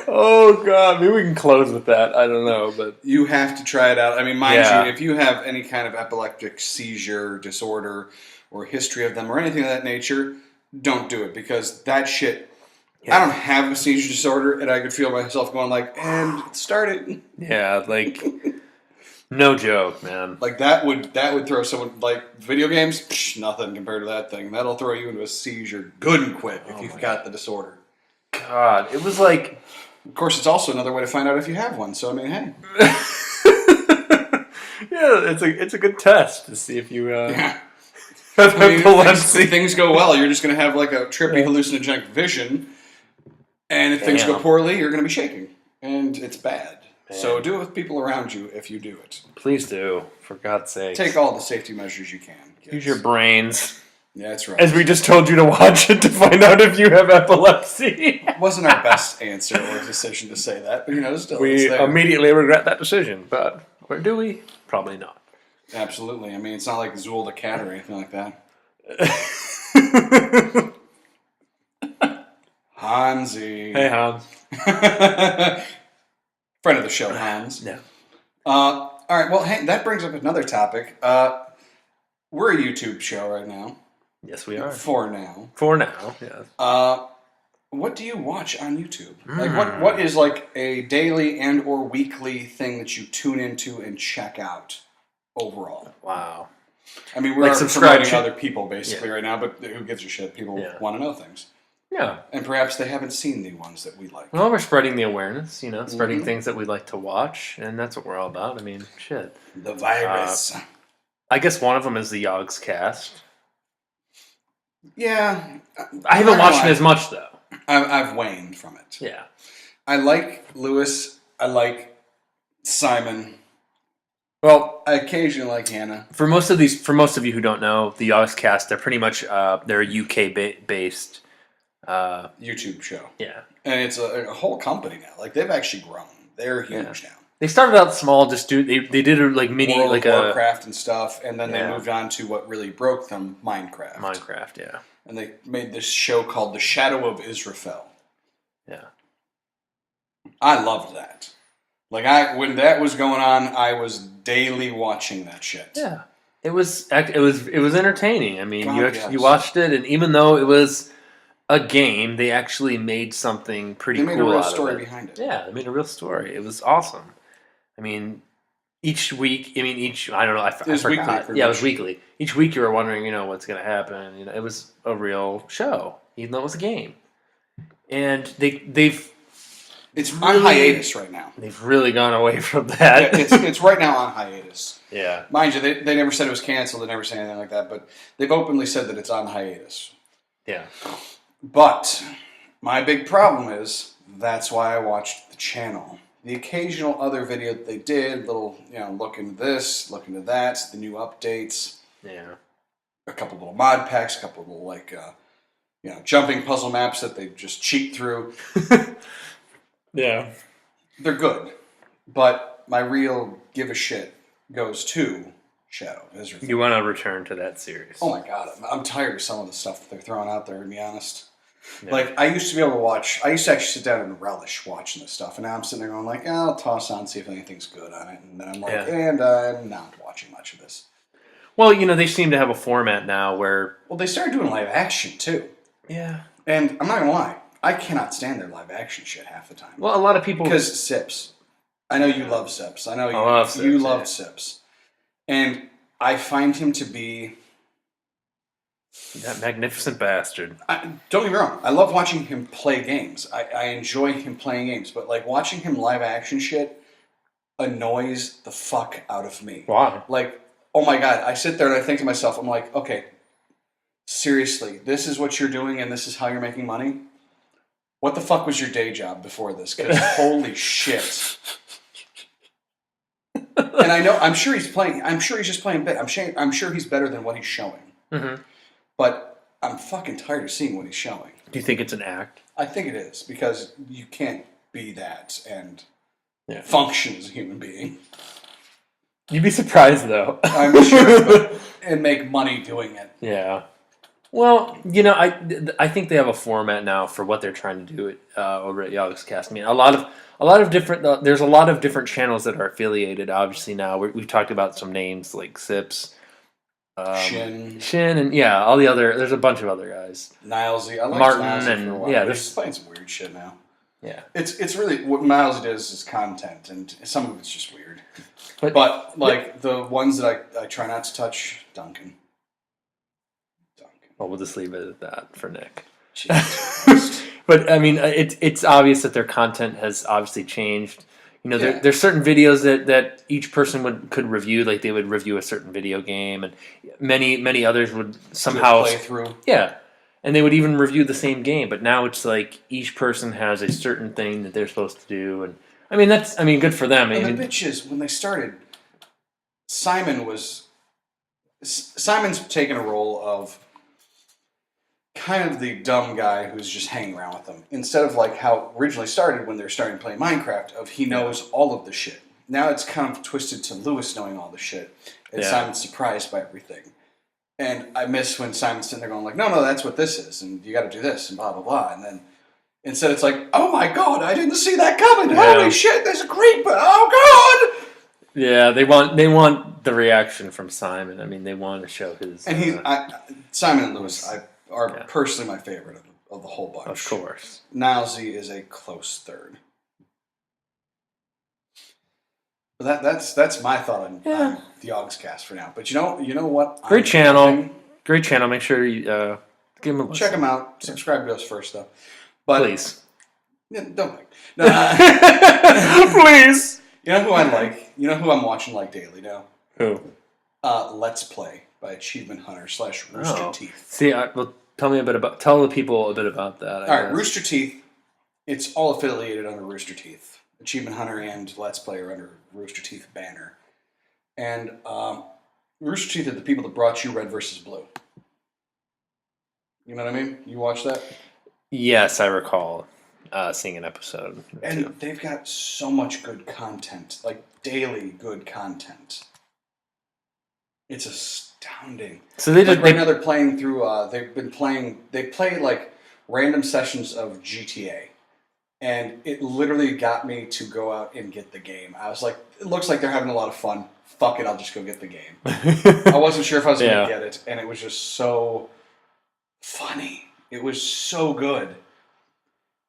Oh god, maybe we can close with that. I don't know, but You have to try it out. I mean, mind Yeah. you, if you have any kind of epileptic seizure disorder or history of them or anything of that nature, don't do it because that shit I don't have a seizure disorder, and I could feel myself going like, and it started. Yeah, like no joke, man. Like that would throw someone like video games. Psh, nothing compared to that thing. That'll throw you into a seizure good and quick if you've got the disorder. God, it was like. Of course, it's also another way to find out if you have one. So I mean, hey. Yeah, it's a good test to see if you Yeah. have I mean, epilepsy. if things go well, you're just going to have like a trippy hallucinogenic vision. And if things go poorly, you're going to be shaking. And it's bad. Man. So do it with people around you if you do it. Please do, for God's sake. Take all the safety measures you can. Kids. Use your brains. Yeah, that's right. As we just told you to watch it to find out if you have epilepsy. It wasn't our best answer or decision to say that, but still we immediately regret that decision. But where do we? Probably not. Absolutely. I mean, it's not like Zool the cat or anything like that. Hansi. Hey, Hans. Friend of the show, Hans. No. All right, well, hey, that brings up another topic. We're a YouTube show right now. Yes, we are. For now. For now, yes. What do you watch on YouTube? Like, what is like a daily and or weekly thing that you tune into and check out overall? Wow. I mean, we're like promoting other people basically right now, but who gives a shit? People want to know things. Yeah. And perhaps they haven't seen the ones that we like. Well, we're spreading the awareness, spreading things that we like to watch, and that's what we're all about. I mean, shit. The virus. I guess one of them is the Yogg's Cast. Yeah. I haven't watched it as much, though. I've waned from it. Yeah. I like Lewis. I like Simon. Well, I occasionally like Hannah. For most of you who don't know, the Yogg's Cast, they're pretty much they're a UK based YouTube show. Yeah. And it's a whole company now. Like they've actually grown. They're huge now. They started out small, just they did a like mini World like Warcraft and stuff, and then they moved on to what really broke them, Minecraft. Minecraft, yeah. And they made this show called The Shadow of Israfel. Yeah. I loved that. Like when that was going on, I was daily watching that shit. Yeah. It was entertaining. I mean, you watched it, and even though it was a game, they actually made something pretty cool out of it. They made a real story behind it. Yeah, they made a real story. It was awesome. I mean, I don't know, I forgot. Weekly, it was weekly. Each week you were wondering, what's going to happen. It was a real show, even though it was a game. And they've... It's on hiatus right now. They've really gone away from that. Yeah, it's right now on hiatus. Yeah. Mind you, they never said it was canceled. They never said anything like that. But they've openly said that it's on hiatus. Yeah. But my big problem is that's why I watched the channel. The occasional other video that they did, little, look into this, look into that, the new updates. Yeah. A couple little mod packs, a couple little, jumping puzzle maps that they just cheat through. Yeah. They're good. But my real give a shit goes to Shadow of Israel. You want to return to that series. Oh my god, I'm tired of some of the stuff that they're throwing out there, to be honest. Yeah. Like, I used to be able to watch, I used to actually sit down and relish watching this stuff, and now I'm sitting there going like, I'll toss on, see if anything's good on it, and then I'm like, and I'm not watching much of this. Well, they seem to have a format now where... Well, they started doing live action, too. Yeah. And I'm not going to lie, I cannot stand their live action shit half the time. Well, a lot of people... Because Sips. I know you love Sips. I know you love Sips. And I find him to be... That magnificent bastard. Don't get me wrong. I love watching him play games. I enjoy him playing games. But, like, watching him live action shit annoys the fuck out of me. Why? Like, oh my god. I sit there and I think to myself, I'm like, okay, seriously, this is what you're doing and this is how you're making money? What the fuck was your day job before this? Because holy shit. And I'm sure he's just playing bit. I'm sure he's better than what he's showing. Mm-hmm. But I'm fucking tired of seeing what he's showing. Do you think it's an act? I think it is, because you can't be that and function as a human being. You'd be surprised, though. I'm sure, and make money doing it. Yeah. Well, I think they have a format now for what they're trying to do over at Yogg's Cast. I mean, a lot of different. There's a lot of different channels that are affiliated. Obviously, now we've talked about some names like Sips. Shin, and all the other. There's a bunch of other guys. Nilesy. I liked Martin Nilesy and for a while. yeah, But there's he's playing some weird shit now. yeah. It's really what Nilesy does is content, and some of it's just weird. But like the ones that I try not to touch, Duncan. Well, we'll just leave it at that for Nick. Jesus Christ. But I mean, it's obvious that their content has obviously changed. You know, there's certain videos that each person could review, like they would review a certain video game, and many others would somehow play through. Yeah, and they would even review the same game. But now it's like each person has a certain thing that they're supposed to do, and I mean good for them. And the bitch is when they started, Simon's taken a role of kind of the dumb guy who's just hanging around with them. Instead of like how it originally started when they were starting to play Minecraft, of he knows all of the shit. Now it's kind of twisted to Lewis knowing all the shit. And Simon's surprised by everything. And I miss when Simon's sitting there going like, no, that's what this is, and you got to do this, and blah, blah, blah. And then instead it's like, oh my god, I didn't see that coming. Holy shit, there's a creeper. Oh god! Yeah, they want the reaction from Simon. I mean, they want to show his... And Simon and Lewis are personally my favorite of the whole bunch. Of course. Nilesy is a close third. But that's my thought on the Augscast for now. But you know what? Great channel. Great channel. Make sure you give them a listen. Check them out. Subscribe to us first, though. But, please. Yeah, don't like. No, please. You know who I like? You know who I'm watching like daily now? Who? Let's Play by Achievement Hunter / Rooster Teeth. See, well, tell the people a bit about that. All right, Rooster Teeth. It's all affiliated under Rooster Teeth. Achievement Hunter and Let's Play are under Rooster Teeth banner. And Rooster Teeth are the people that brought you Red vs. Blue. You know what I mean? You watch that? Yes, I recall seeing an episode. And they've got so much good content, like daily good content. It's astounding. So they right now they're playing through. They play like random sessions of GTA, and it literally got me to go out and get the game. I was like, it looks like they're having a lot of fun. Fuck it, I'll just go get the game. I wasn't sure if I was going to get it, and it was just so funny. It was so good.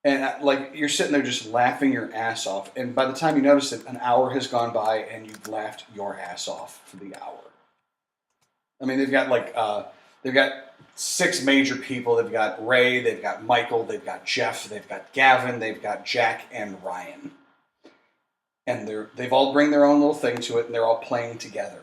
And like you're sitting there just laughing your ass off, and by the time you notice it, an hour has gone by, and you've laughed your ass off for the hour. I mean, they've got 6 major people. They've got Ray, they've got Michael, they've got Jeff, they've got Gavin, they've got Jack and Ryan, and they've all bring their own little thing to it, and they're all playing together,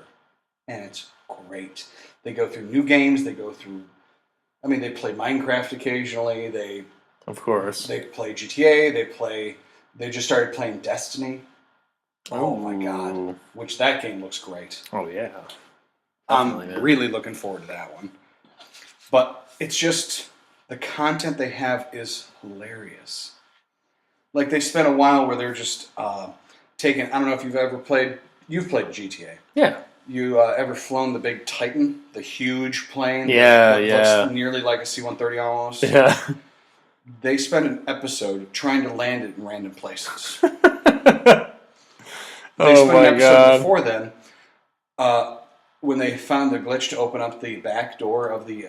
and it's great. They go through new games. They they play Minecraft occasionally. Of course. They play GTA. They just started playing Destiny. Oh my god. Which that game looks great. Oh yeah. I'm really looking forward to that one. But it's just the content they have is hilarious. Like they spent a while where they're just taking, I don't know if you've played GTA. Yeah. You ever flown the big Titan, the huge plane? Yeah, that looks nearly like a C-130 almost. Yeah. They spent an episode trying to land it in random places. They spent an episode before then when they found the glitch to open up the back door of the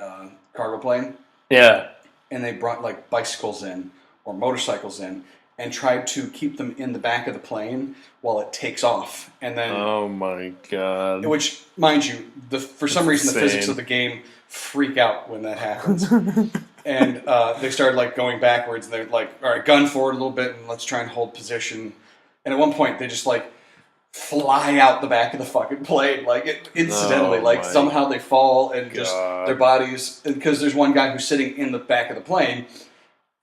cargo plane. Yeah. And they brought like bicycles in or motorcycles in and tried to keep them in the back of the plane while it takes off. And then, oh my god! Which, mind you, for some reason the physics of the game freak out when that happens. And they started like going backwards. And they're like, "All right, gun forward a little bit, and let's try and hold position." And at one point, they just like fly out the back of the fucking plane, like incidentally. Somehow they fall and just their bodies, because there's one guy who's sitting in the back of the plane,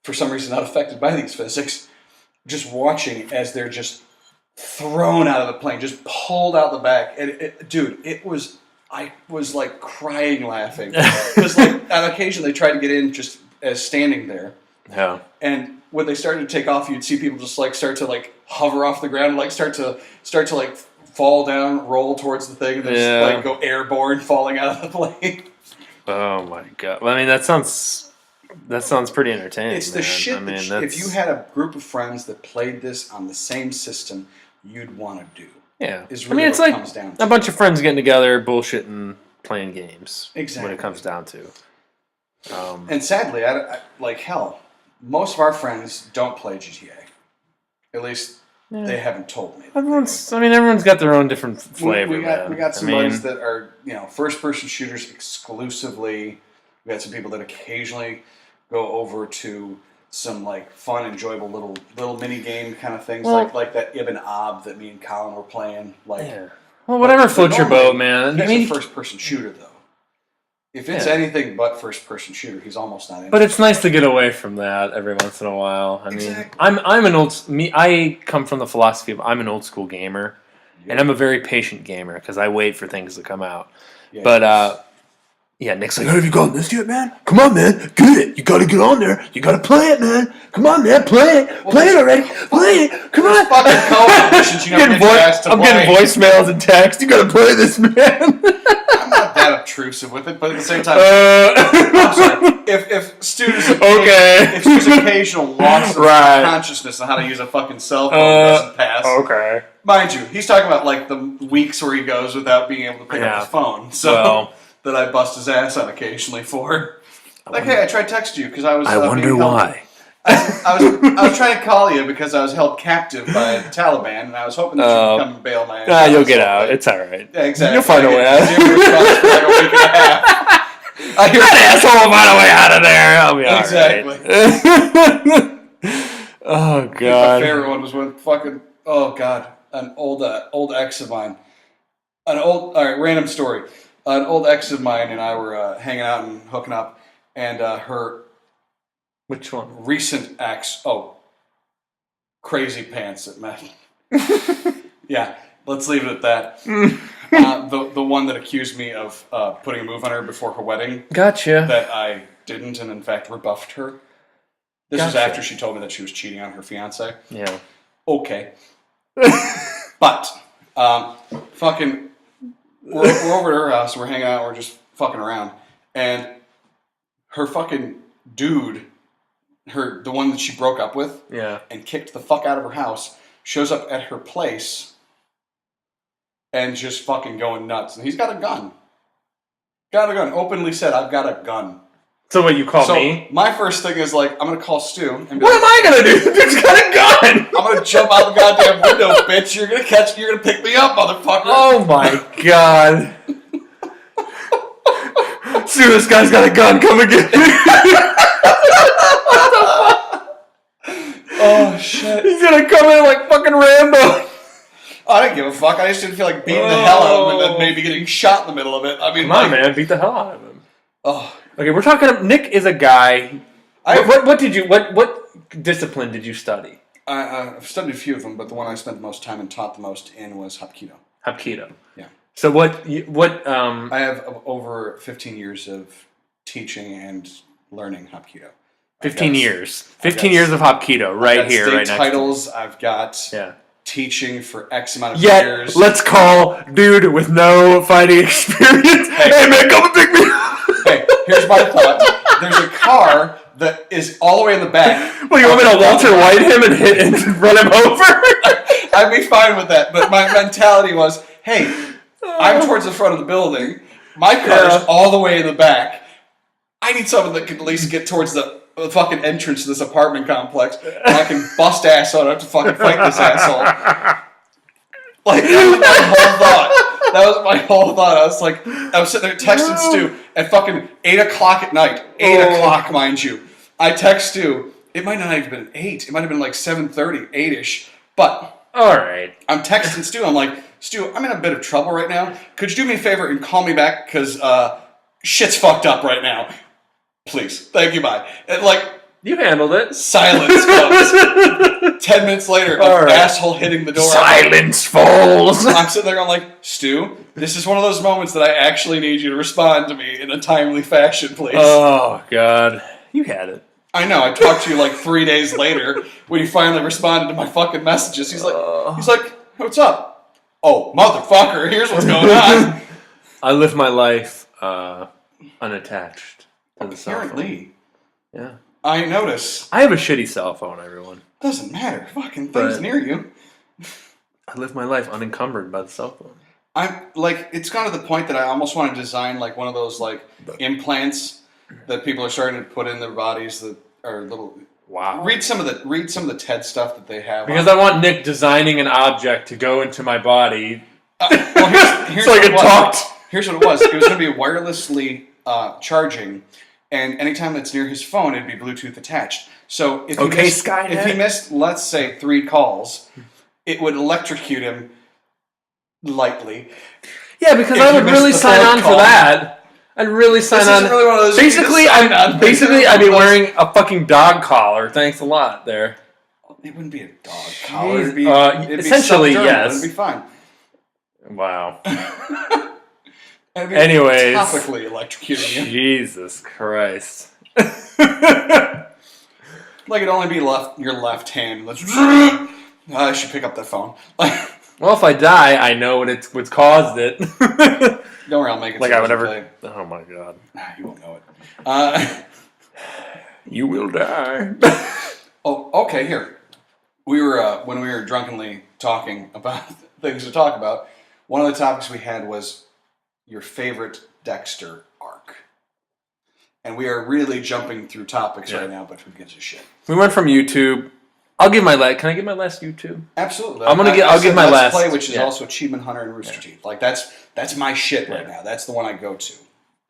for some reason not affected by these physics, just watching as they're just thrown out of the plane, just pulled out the back. And I was like crying laughing. Because like on occasion they tried to get in just as standing there. Yeah. And when they started to take off, you'd see people just like start to like hover off the ground, like start to like fall down, roll towards the thing, and then just like go airborne, falling out of the plane. Oh my god! Well, I mean, that sounds pretty entertaining. It's the shit. If you had a group of friends that played this on the same system, you'd want to do. Yeah, Is really it's like comes down a bunch of friends getting together, bullshitting playing games. Exactly. When it comes down to. And sadly, I like hell. Most of our friends don't play GTA. At least they haven't told me. Everyone's got their own different flavor. We got some buddies that are first-person shooters exclusively. We got some people that occasionally go over to some like fun, enjoyable little mini game kind of things, like that Ibn Ab that me and Colin were playing. Well, whatever floats your boat, man. He's a first-person shooter though. If it's anything but first-person shooter, he's almost not. But it's nice to get away from that every once in a while. I come from the philosophy of I'm an old school gamer, and I'm a very patient gamer because I wait for things to come out. Nick's like, have you gotten this yet, man? Come on, man, get it. You gotta get on there. You gotta play it, man. Come on, man, play it. Play it already. Play it. Come on. I'm getting voicemails and texts. You gotta play this, man. I'm not that obtrusive with it, but at the same time, I'm sorry. If Stu's occasional loss of consciousness on how to use a fucking cell phone doesn't pass. Okay. Mind you, he's talking about like the weeks where he goes without being able to pick up his phone. So that I bust his ass on occasionally for. Hey, I tried to text you because I was. I wonder why. I was trying to call you because I was held captive by the Taliban, and I was hoping that you would come and bail my ass. You'll get out. It's all right. Yeah, exactly. You'll find a way out. For like a week and a half. I hear that asshole will find a way out of there. I'll be all right. Oh god. My favorite one was when an old ex of mine, random story. An old ex of mine and I were hanging out and hooking up, and her. Which one? Recent ex. Crazy pants at men. Yeah, let's leave it at that. The one that accused me of putting a move on her before her wedding. Gotcha. That I didn't, and in fact rebuffed her. This was after she told me that she was cheating on her fiance. Yeah. Okay. But, we're over at her house, we're hanging out, we're just fucking around, and her fucking dude, the one that she broke up with, and kicked the fuck out of her house, shows up at her place, and just fucking going nuts. And he's got a gun. Openly said, I've got a gun. So what, you call me? My first thing is like, I'm going to call Stu. And be what am I going to do? He's got a gun! I'm going to jump out the goddamn window, bitch. You're going to pick me up, motherfucker. Oh my god. Stu, this guy's got a gun. Come and get me. Oh shit. He's going to come in like fucking Rambo. I didn't give a fuck. I just didn't feel like beating the hell out of him and then maybe getting shot in the middle of it. I mean, come on, man. Beat the hell out of him. Oh. Okay, we're talking. Nick is a guy. What discipline did you study? I've studied a few of them, but the one I spent the most time and taught the most in was Hapkido. Hapkido. Yeah. So what? I have over 15 years of teaching and learning Hapkido. 15 years. 15 years of Hapkido, right here, right next to me. Titles. I've got teaching for X amount of years. Let's call dude with no fighting experience. Hey man, come and pick me up. Hey, here's my thought. There's a car that is all the way in the back. Well, you want me to Walter White him and hit and run him over? I'd be fine with that, but my mentality was, hey, I'm towards the front of the building. My car's all the way in the back. I need someone that can at least get towards the fucking entrance to this apartment complex, and I can bust ass on it to fucking fight this asshole. Like, that was my whole thought. I was sitting there texting Stu at fucking 8 o'clock at night. 8 o'clock, mind you. I text Stu. It might not have been 8. It might have been like 7:30, 8-ish. But all right, I'm texting Stu. I'm like, Stu, I'm in a bit of trouble right now. Could you do me a favor and call me back? Because shit's fucked up right now. Please. Thank you, bye. And you handled it. Silence comes. 10 minutes later, asshole hitting the door. Silence falls. I'm sitting there going Stu, this is one of those moments that I actually need you to respond to me in a timely fashion, please. Oh, God. You had it. I know. I talked to you 3 days later when you finally responded to my fucking messages. He's like, what's up? Oh, motherfucker, here's what's going on. I live my life unattached to the cell phone. Apparently. Yeah. I notice. I have a shitty cell phone, everyone. Doesn't matter. Fucking things near you. I live my life unencumbered by the cell phone. I'm like, it's gone to the point that I almost want to design like one of those like implants that people are starting to put in their bodies that are little. Wow. Read some of the TED stuff that they have. Because I want Nick designing an object to go into my body. Well, here's So I what can it was. talk. Here's what it was. It was going to be wirelessly charging, and anytime it's near his phone, it'd be Bluetooth attached. So if he missed, let's say, 3 calls, it would electrocute him lightly. Yeah, because If I you would missed really the sign phone on for call. that. I'd really sign This on. isn't really one of those Basically, you just sign on. I'd be wearing a fucking dog collar. Thanks a lot there. It wouldn't be a dog collar. It'd be essentially, subdermal. yes. It'd be fine. Wow. It'd be Anyways. topically electrocuting you. Jesus Christ. Like it'd only be your left hand. I should pick up that phone. Well, if I die, I know what's caused it. Don't worry, I'll make it. Like I would never. Oh my god. You won't know it. You will die. Oh, okay. Here, we were when we were drunkenly talking about things to talk about. One of the topics we had was your favorite Dexter arc, and we are really jumping through topics right now. But who gives a shit? We went from YouTube. I'll give my last. Can I give my last YouTube? Absolutely. I'll give my last play, which is also Achievement Hunter and Rooster Teeth. Like that's my shit right now. That's the one I go to.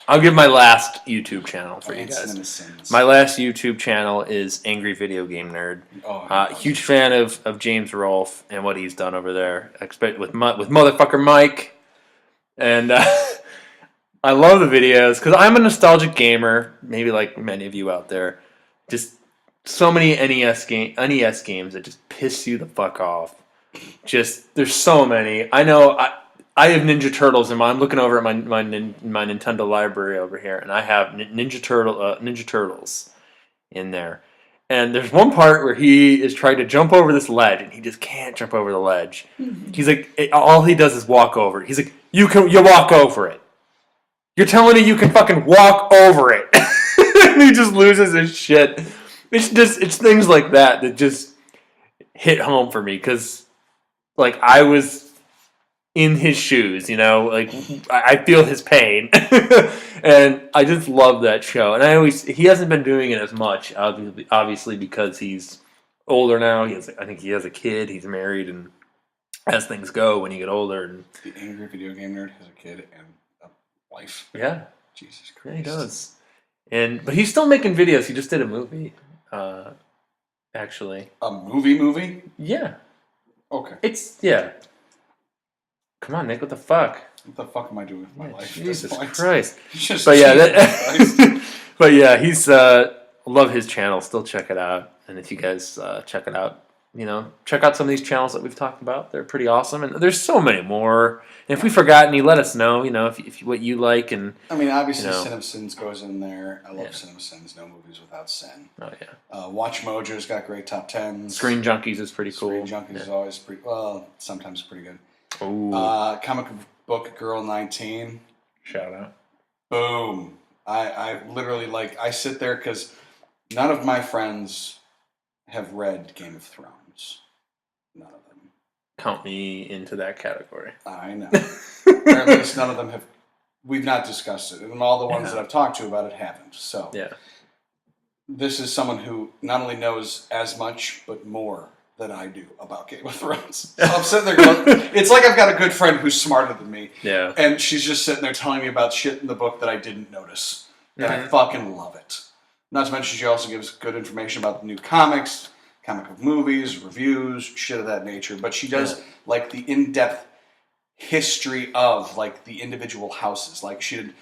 I'll give my last YouTube channel for you guys. Citizens. My last YouTube channel is Angry Video Game Nerd. Huge fan of James Rolfe and what he's done over there. With motherfucker Mike, and I love the videos because I'm a nostalgic gamer. Maybe like many of you out there, just so many NES games that just piss you the fuck off. Just there's so many. I know. I have Ninja Turtles in I'm looking over at my Nintendo library over here, and I have Ninja Turtles in there. And there's one part where he is trying to jump over this ledge, and he just can't jump over the ledge. He's like, all he does is walk over it. He's like, you walk over it. You're telling me you can fucking walk over it? And he just loses his shit. It's things like that just hit home for me because, like, I was in his shoes, like I feel his pain, and I just love that show. And he hasn't been doing it as much, obviously because he's older now. I think he has a kid. He's married, and as things go, when you get older, and the Angry Video Game Nerd has a kid and a wife. Yeah, Jesus Christ, yeah, he does. But he's still making videos. He just did a movie, actually. A movie? Yeah. Okay. Come on, Nick. What the fuck? What the fuck am I doing with my life? Jesus Christ! But yeah, but yeah, he's love his channel. Still check it out, and if you guys check it out, check out some of these channels that we've talked about. They're pretty awesome, and there's so many more. And if we forgot any, let us know. If what you like, and I mean, obviously, Sin of Sins goes in there. I love Sin of Sins. No movies without sin. Oh yeah. Watch Mojo's got great top 10s. Screen Junkies is pretty cool. Screen Junkies is always sometimes pretty good. Ooh. Comic Book Girl 19. Shout out. Boom. I literally I sit there because none of my friends have read Game of Thrones. None of them. Count me into that category. I know. Or at least none of them have. We've not discussed it, and all the ones that I've talked to about it haven't. So this is someone who not only knows as much but more than I do about Game of Thrones. So I'm sitting there going, it's like I've got a good friend who's smarter than me. Yeah. And she's just sitting there telling me about shit in the book that I didn't notice. And I fucking love it. Not to mention she also gives good information about the new comics, comic book movies, reviews, shit of that nature. But she does the in-depth history of the individual houses. Like she did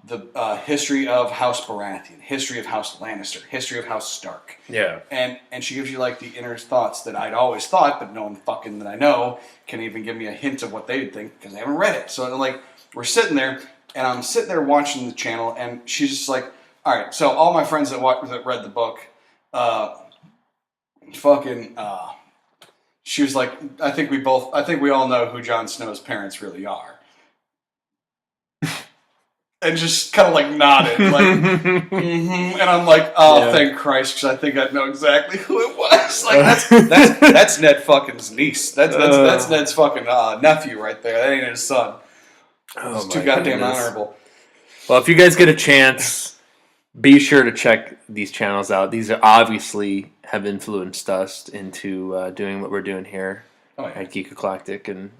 the history of House Baratheon, history of House Lannister, history of House Stark. Yeah. And she gives you the inner thoughts that I'd always thought, but no one fucking that I know can even give me a hint of what they would think because I haven't read it. So we're sitting there, and I'm sitting there watching the channel, and she's just like, all right, so all my friends that read the book, she was like, I think we all know who Jon Snow's parents really are. and just kind of like nodded, like, and I'm like, oh, thank Christ, because I think I know exactly who it was. Like that's Ned fucking's niece. That's Ned's fucking nephew right there. That ain't his son. It's too goddamn honorable. Well, if you guys get a chance, be sure to check these channels out. These are obviously have influenced us into doing what we're doing here at Geek Eclectic, and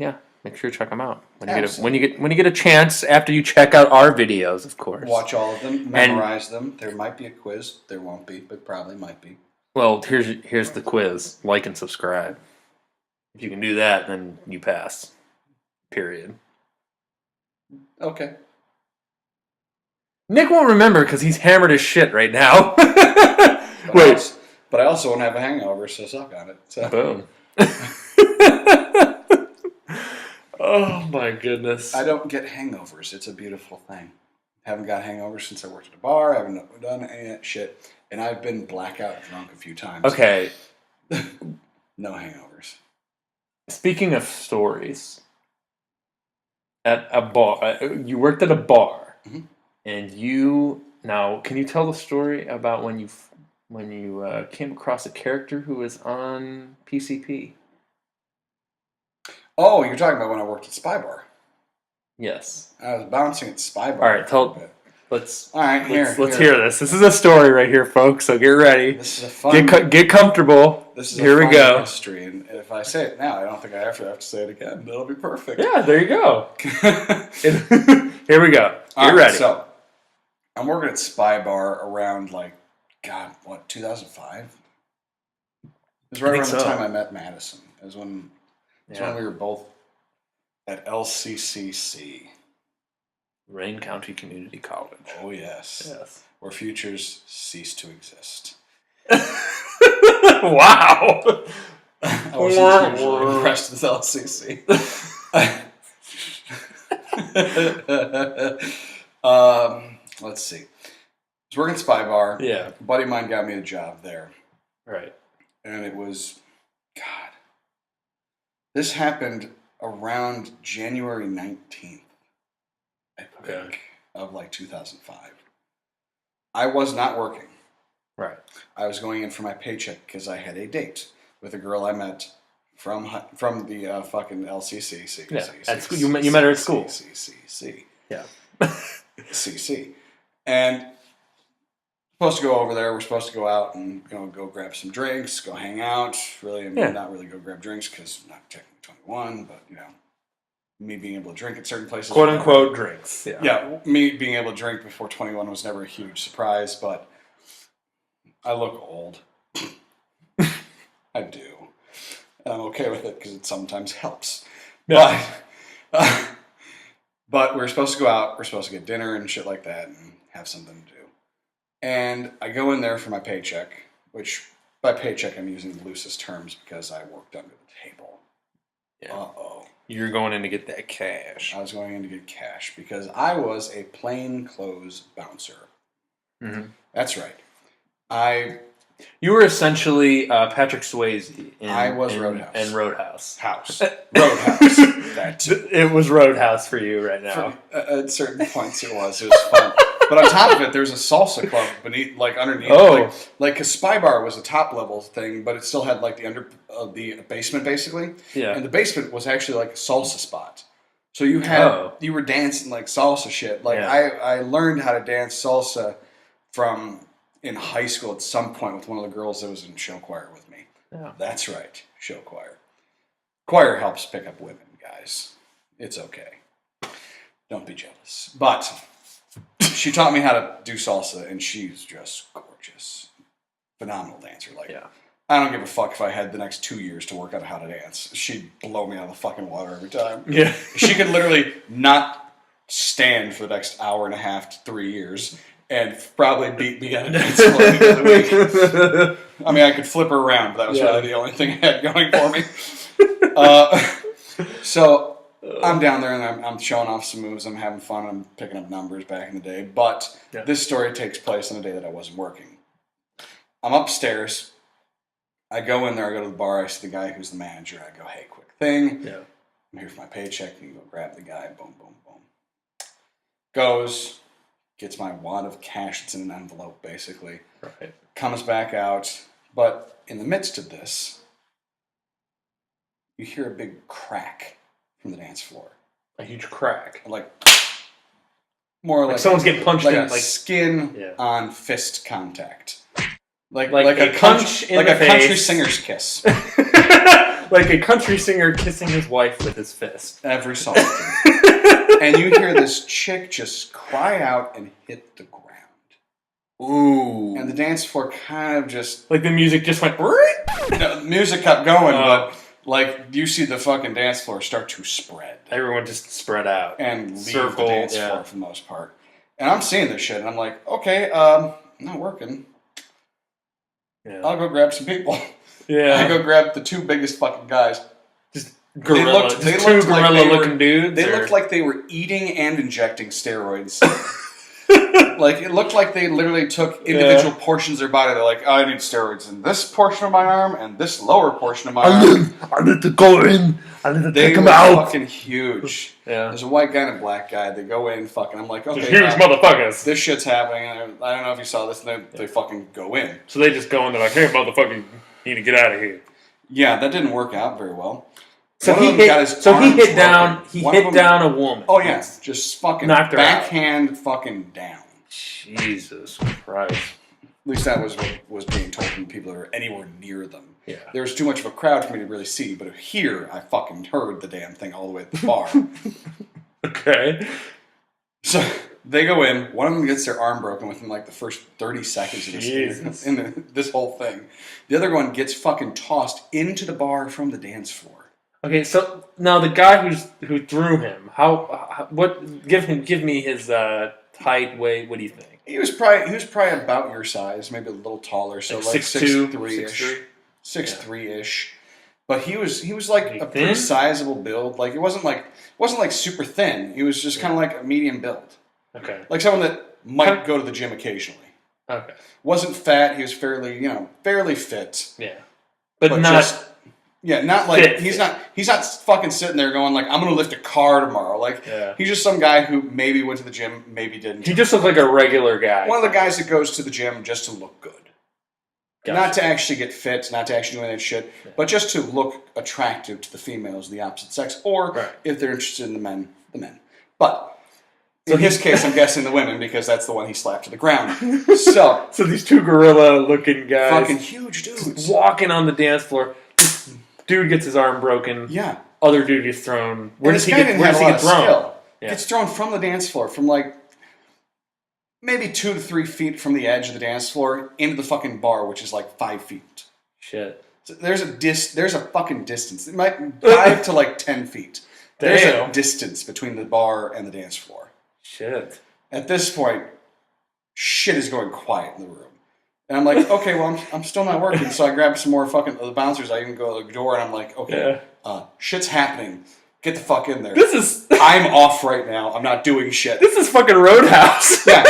make sure to check them out when you get a chance after you check out our videos, of course. Watch all of them, memorize them. There might be a quiz. There won't be, but probably might be. Well, here's the quiz. Like and subscribe. If you can do that, then you pass. Period. Okay. Nick won't remember because he's hammered as shit right now. But I also won't have a hangover, so suck on it. So. Boom. Oh my goodness. I don't get hangovers. It's a beautiful thing. Haven't got hangovers since I worked at a bar. I haven't done any of that shit. And I've been blackout drunk a few times. Okay. No hangovers. Speaking of stories, at a bar, you worked at a bar, and can you tell the story about when you came across a character who was on PCP? Oh, you're talking about when I worked at Spy Bar. Yes. I was bouncing at Spy Bar. All right, let's hear this. This is a story right here, folks. So get ready. This is a fun. Get comfortable. This is here a we fun go. History, and if I say it now, I don't think I ever have to say it again. It'll be perfect. Yeah, there you go. Here we go. Get ready. So, I'm working at Spy Bar around 2005. It was right around the time I met Madison. It was when we were both at LCCC. Rain County Community College. Oh, yes. Where futures cease to exist. Wow. I wasn't usually impressed with LCC. Let's see. I was working at Spy Bar. Yeah. A buddy of mine got me a job there. Right. And it was, this happened around January 19th, I think, of 2005. I was not working. Right. I was going in for my paycheck because I had a date with a girl I met from the fucking LCC. At school. You met her at school. CC. Yeah. CC. And supposed to go over there. We're supposed to go out and go grab some drinks, go hang out. Really, not really go grab drinks because I'm not technically 21, but me being able to drink at certain places. Quote unquote drinks. Yeah, me being able to drink before 21 was never a huge surprise, but I look old. I do. And I'm okay with it because it sometimes helps. Yeah. But we're supposed to go out. We're supposed to get dinner and shit like that and have something to do. And I go in there for my paycheck, which by paycheck I'm using the loosest terms because I worked under the table. Yeah. Uh-oh. You're going in to get that cash. I was going in to get cash because I was a plain clothes bouncer. Mm-hmm. That's right. You were essentially Patrick Swayze. Roadhouse. And Roadhouse. Roadhouse. It was Roadhouse for you right now. At certain points it was fun. But on top of it, there's a salsa club underneath. Oh. Because Spy Bar was a top level thing, but it still had the basement basically. Yeah. And the basement was actually a salsa spot. So you were dancing salsa shit. I learned how to dance salsa from in high school at some point with one of the girls that was in show choir with me. Yeah. That's right, show choir. Choir helps pick up women, guys. It's okay. Don't be jealous. But she taught me how to do salsa, and she's just gorgeous. Phenomenal dancer. I don't give a fuck if I had the next 2 years to work out how to dance. She'd blow me out of the fucking water every time. Yeah. She could literally not stand for the next hour and a half to 3 years and probably beat me at a dance floor the other week. I mean, I could flip her around, but that was really the only thing I had going for me. So I'm down there and I'm showing off some moves. I'm having fun. I'm picking up numbers back in the day. But this story takes place on a day that I wasn't working. I'm upstairs. I go in there. I go to the bar. I see the guy who's the manager. I go, hey, quick thing. I'm here for my paycheck. You can go grab the guy. Boom, boom, boom. Goes. gets my wad of cash. It's in an envelope, basically. Right. Comes back out. But in the midst of this, you hear a big crack from the dance floor. A huge crack. Like, more like someone's getting punched like in. a skin on fist contact. Like a punch in the face. country singer's kiss. Like a country singer kissing his wife with his fist. Every so often. And you hear this chick just cry out and hit the ground. Ooh. And the dance floor kind of just... Like the music just went... No, the music kept going, but like you see the fucking dance floor start to spread. Everyone just spread out. And leave Circle, the dance floor for the most part. And I'm seeing this shit, and I'm like, okay, not working. Yeah. I'll go grab some people. Yeah. I go grab the two biggest fucking guys. Just gorilla. They two looked like gorilla-looking dudes. They looked like they were eating and injecting steroids. Like, it looked like they literally took individual portions of their body. They're like, oh, I need steroids in this portion of my arm and this lower portion of my arm. I need to go in. I need to They take were him out. fucking huge. Yeah. There's a white guy and a black guy. They go in, fucking. I'm like, okay, huge motherfuckers. this shit's happening. And I don't know if you saw this. And they fucking go in. So they just go in. They're like, hey, motherfucker, you need to get out of here. Yeah, that didn't work out very well. So One he of them got his hit. So he arms hit down. broken. He One of hit them- down a woman. Oh yeah, just fucking Knocked her out. backhand fucking down. Jesus Christ. At least that was what was being told from people that were anywhere near them. Yeah. There was too much of a crowd for me to really see, but here I fucking heard the damn thing all the way at the bar. Okay. So they go in. One of them gets their arm broken within like the first 30 seconds of Jesus. this whole thing. The other one gets fucking tossed into the bar from the dance floor. Okay, so now the guy who threw him, what? Give me his height, weight. What do you think? He was probably about your size, maybe a little taller, so like 6'3", 6'3"-ish. But he was like a pretty sizable build. Like it wasn't like super thin. He was just kind of like a medium build. Okay. Like someone that might go to the gym occasionally. Okay. Wasn't fat. He was fairly fit. Yeah. But not. Not like fit. he's not fucking sitting there going like, I'm gonna lift a car tomorrow. Like he's just some guy who maybe went to the gym, maybe didn't. He just looked like a regular guy. One of the guys that goes to the gym just to look good. Gotcha. Not to actually get fit, not to actually do any of that shit, but just to look attractive to the females of the opposite sex, or if they're interested in the men, the men. But in his case, I'm guessing the women, because that's the one he slapped to the ground. So these two gorilla-looking guys, fucking huge dudes, walking on the dance floor. This dude gets his arm broken. Yeah. Other dude gets thrown. Where does he get thrown? Skill. Yeah. Gets thrown from the dance floor, from like maybe 2 to 3 feet from the edge of the dance floor into the fucking bar, which is like 5 feet. Shit. So there's a fucking distance. It might 5 to like 10 feet. There's a distance between the bar and the dance floor. Shit. At this point, shit is going quiet in the room. And I'm like, okay, well, I'm still not working. So I grab some more fucking the bouncers. I even go to the door and I'm like, okay, shit's happening. Get the fuck in there. I'm off right now. I'm not doing shit. This is fucking Roadhouse. Yeah.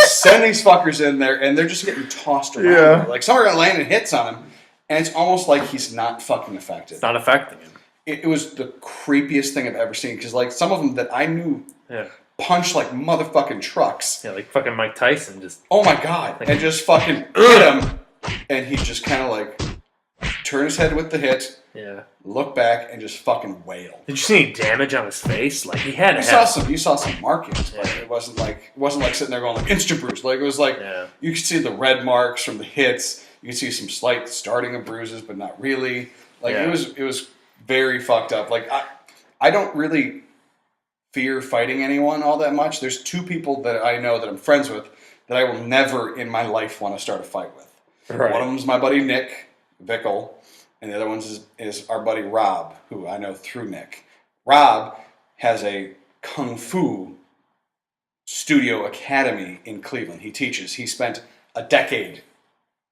Send these fuckers in there, and they're just getting tossed around. Yeah. Like, some are landing hits on him, and it's almost like he's not fucking affected. It's not affecting him. It was the creepiest thing I've ever seen, because, like, some of them that I knew punched like motherfucking trucks. Yeah, like fucking Mike Tyson just... Oh, my God. And just fucking hit him, and he just kind of, like, turn his head with the hit. Yeah. Look back and just fucking wail. Did you see any damage on his face? Like he had. You saw some markings, but it wasn't like sitting there going like instant bruise. Like it was like you could see the red marks from the hits. You could see some slight starting of bruises, but not really. Like it was very fucked up. Like I don't really fear fighting anyone all that much. There's 2 people that I know that I'm friends with that I will never in my life want to start a fight with. Right. One of them is my buddy Nick Vickle. And the other one is our buddy Rob, who I know through Nick. Rob has a Kung Fu studio academy in Cleveland. He teaches. He spent a decade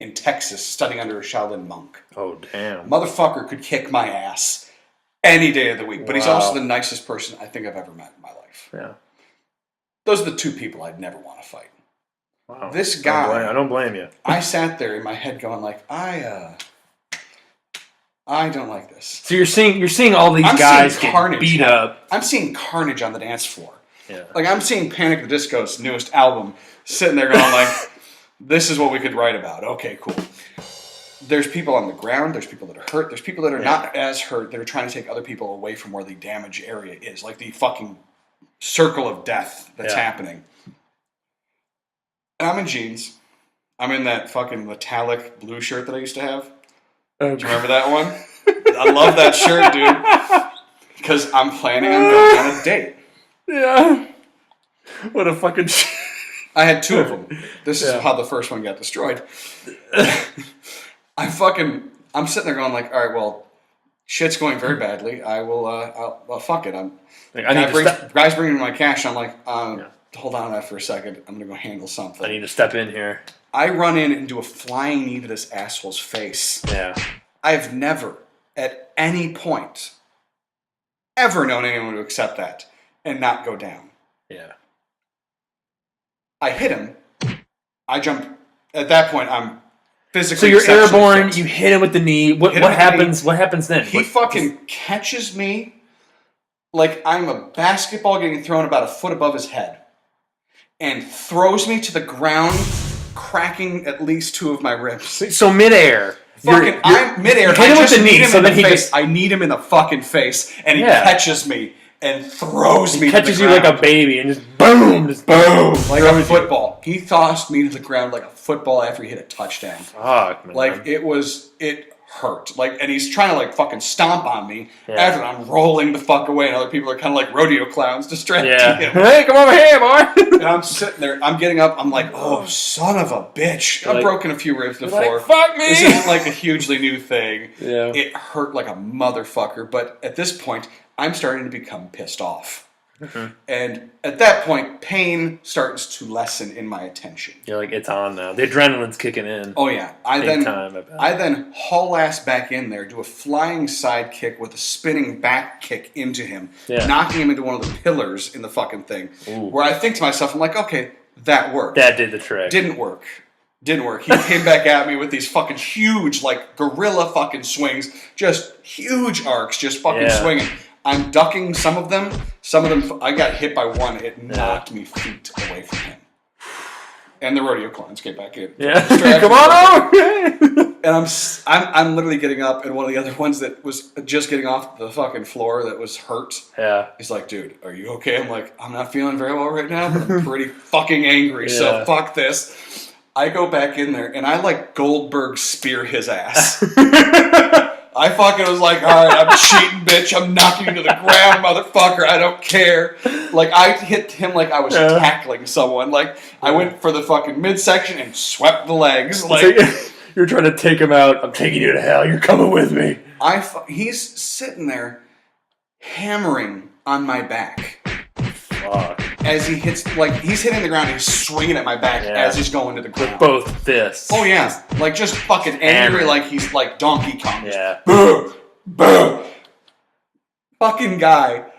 in Texas studying under a Shaolin monk. Oh, damn. Motherfucker could kick my ass any day of the week. But he's also the nicest person I think I've ever met in my life. Yeah. Those are the 2 people I'd never want to fight. Wow. This guy... I don't blame you. I sat there in my head going like, I don't like this. So you're seeing all these guys get beat up. I'm seeing carnage on the dance floor. Yeah. Like, I'm seeing Panic! At the Disco's newest album, sitting there going like, this is what we could write about. Okay, cool. There's people on the ground. There's people that are hurt. There's people that are not as hurt that are trying to take other people away from where the damage area is. Like the fucking circle of death that's happening. And I'm in jeans. I'm in that fucking metallic blue shirt that I used to have. Do you remember that one? I love that shirt, dude. Because I'm planning on going on a date. Yeah. What a fucking I had 2 of them. This is how the first one got destroyed. I'm sitting there going like, all right, well, shit's going very badly. I will, well, fuck it. Guy's bringing me my cash. I'm like, hold on to that for a second. I'm going to go handle something. I need to step in here. I run in and do a flying knee to this asshole's face. Yeah. I've never, at any point, ever known anyone to accept that and not go down. Yeah. I hit him. I jump. At that point, I'm physically. So you're airborne. fixed. You hit him with the knee. What happens? What happens then? He fucking catches me like I'm a basketball getting thrown about a foot above his head, and throws me to the ground, cracking at least 2 of my ribs. So midair. I'm midair. Hit him with the knee, so then he face. I need him in the fucking face, and he catches me and throws me. Catches to the you ground. like a baby and just boom, like a football. He tossed me to the ground like a football after he hit a touchdown. Fuck, man. Like it hurt. Like, and he's trying to like fucking stomp on me after I'm rolling the fuck away, and other people are kind of like rodeo clowns distracting him. Hey, come over here, boy. And I'm sitting there. I'm getting up. I'm like, oh, son of a bitch. I've broken a few ribs before. Like, fuck me. This isn't like a hugely new thing. Yeah. It hurt like a motherfucker. But at this point, I'm starting to become pissed off. Mm-hmm. And at that point, pain starts to lessen in my attention. You're like, it's on now. The adrenaline's kicking in. Oh yeah. I then haul ass back in there, do a flying side kick with a spinning back kick into him, knocking him into one of the pillars in the fucking thing. Ooh. Where I think to myself, I'm like, okay, that worked. That did the trick. Didn't work. He came back at me with these fucking huge, like, gorilla fucking swings. Just huge arcs, just fucking swinging. I'm ducking some of them. Some of them, I got hit by one. It knocked me feet away from him. And the rodeo clowns came back in. Yeah, come on over! And I'm literally getting up, and one of the other ones that was just getting off the fucking floor that was hurt. Yeah. He's like, dude, are you okay? I'm like, I'm not feeling very well right now, but I'm pretty fucking angry, so fuck this. I go back in there, and I like Goldberg spear his ass. I fucking was like, all right, I'm cheating, bitch. I'm knocking you to the ground, motherfucker. I don't care. Like, I hit him like I was tackling someone. Like, I went for the fucking midsection and swept the legs. Like, you're trying to take him out. I'm taking you to hell. You're coming with me. He's sitting there hammering on my back. Fuck. As he hits, like, he's hitting the ground, he's swinging at my back as he's going to the ground. With both fists. Oh, yeah. Like, just fucking angry like he's like Donkey Kong. Yeah. Boom! Boom! Fucking guy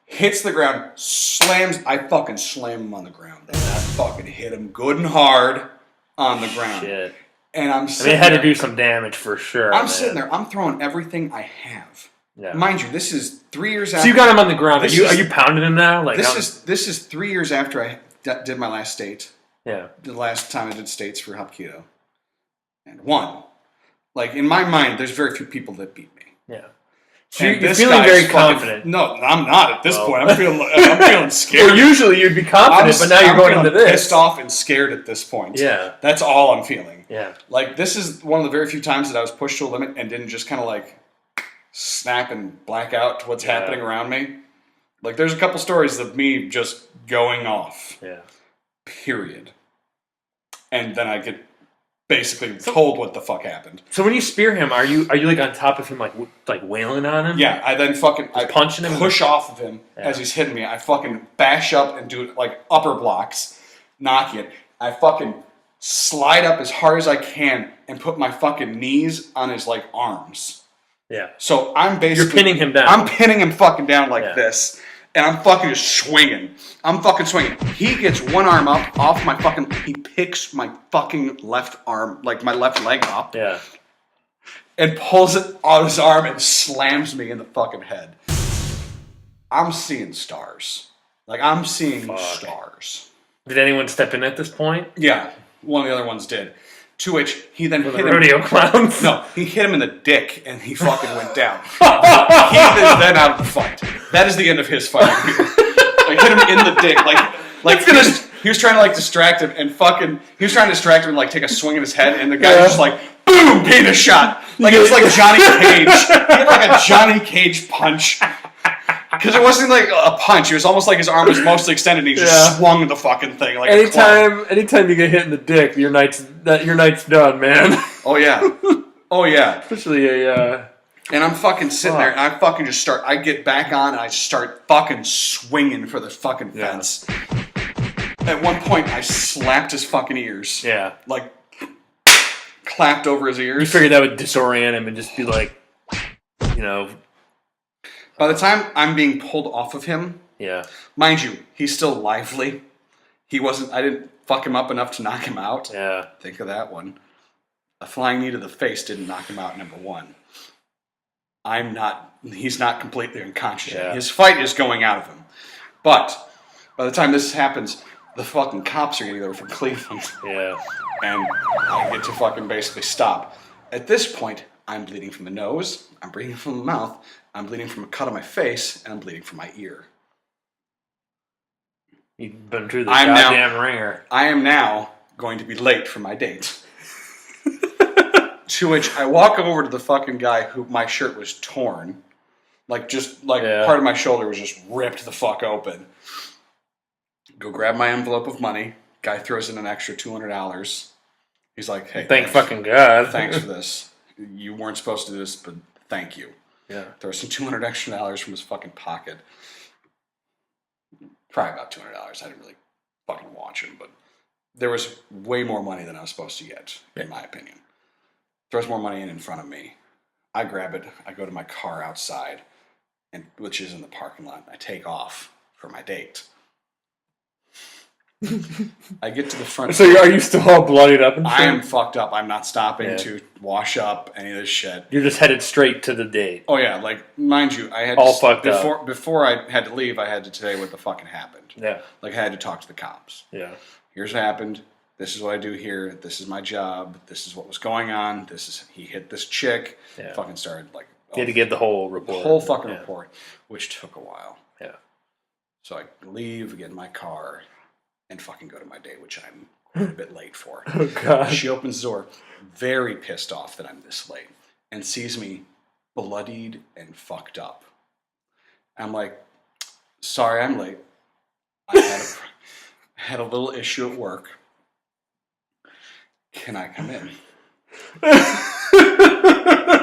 hits the ground, I fucking slam him on the ground. And I fucking hit him good and hard on the ground. Shit. And I'm sitting it had to do some damage for sure. I'm sitting there, I'm throwing everything I have. Yeah. Mind you, this is 3 years after. So you got him on the ground. Are you pounding him now? Like this is 3 years after I did my last state. Yeah. The last time I did states for Hapkido. And won. Like, in my mind, there's very few people that beat me. Yeah. So you're this feeling very fucking confident. No, I'm not at this point. I'm feeling scared. Well, usually you'd be confident, but now you're going into this. Pissed off and scared at this point. Yeah. That's all I'm feeling. Yeah. Like, this is one of the very few times that I was pushed to a limit and didn't just kind of like snap and black out to what's happening around me. Like, there's a couple stories of me just going off. Yeah. Period. And then I get basically told what the fuck happened. So when you spear him, are you like on top of him, like wailing on him? Yeah, I then punching him, push off of him as he's hitting me. I fucking bash up and do like upper blocks, knock it. I fucking slide up as hard as I can and put my fucking knees on his like arms. Yeah. So I'm basically... You're pinning him down. I'm pinning him fucking down like this. And I'm fucking just swinging. I'm fucking swinging. He gets one arm up off my fucking... He picks my fucking left arm, like my left leg up. Yeah. And pulls it on his arm and slams me in the fucking head. I'm seeing stars. Like, I'm seeing Fuck. stars. Did anyone step in at this point? Yeah, one of the other ones did. To which he then hit The him. rodeo clowns? No, he hit him in the dick, and he fucking went down. He is then out of the fight. That is the end of his fight. Like, hit him in the dick, like he was trying to like distract him, and he was trying to distract him and like take a swing at his head, and the guy was just like, boom, penis shot. Like, it was like Johnny Cage. He had like a Johnny Cage punch. Because it wasn't like a punch. It was almost like his arm was mostly extended and he just swung the fucking thing like a club. Anytime you get hit in the dick, your night's done, man. Oh, yeah. Oh, yeah. Especially And I'm fucking sitting there and I fucking just I get back on and I start fucking swinging for the fucking fence. At one point, I slapped his fucking ears. Yeah. Like, clapped over his ears. You figured that would disorient him and just be like, you know. By the time I'm being pulled off of him, Yeah. mind you, he's still lively. I didn't fuck him up enough to knock him out. Yeah. Think of that one. A flying knee to the face didn't knock him out, number one. He's not completely unconscious yet. His fight is going out of him. But by the time this happens, the fucking cops are getting there from Cleveland. Yeah. And I get to fucking basically stop. At this point, I'm bleeding from the nose, I'm bleeding from the mouth, I'm bleeding from a cut on my face, and I'm bleeding from my ear. You've been through the goddamn ringer. I am now going to be late for my date. To which I walk over to the fucking guy who my shirt was torn. Part of my shoulder was just ripped the fuck open. Go grab my envelope of money. Guy throws in an extra $200. He's like, hey. Thank fucking God. Thanks for this. You weren't supposed to do this, but thank you. Yeah. Throws some $200 extra from his fucking pocket. Probably about $200. I didn't really fucking watch him, but there was way more money than I was supposed to get, in my opinion. Throws more money in front of me. I grab it. I go to my car outside, which is in the parking lot. I take off for my date. I get to the front. So are you still all bloodied up and shit? I am fucked up. I'm not stopping to wash up any of this shit. You're just headed straight to the date. Oh yeah, like mind you, I had all fucked up. Before I had to leave. I had to say what the fucking happened. Yeah, like I had to talk to the cops. Yeah, here's what happened. This is what I do here. This is my job. This is what was going on. He hit this chick. Yeah. Fucking started like. You had to give the whole report. The whole fucking report, which took a while. Yeah. So I leave, get in my car, and fucking go to my date, which I'm quite a bit late for. Oh, God. She opens the door, very pissed off that I'm this late, and sees me bloodied and fucked up. I'm like, sorry I'm late. I had a little issue at work. Can I come in?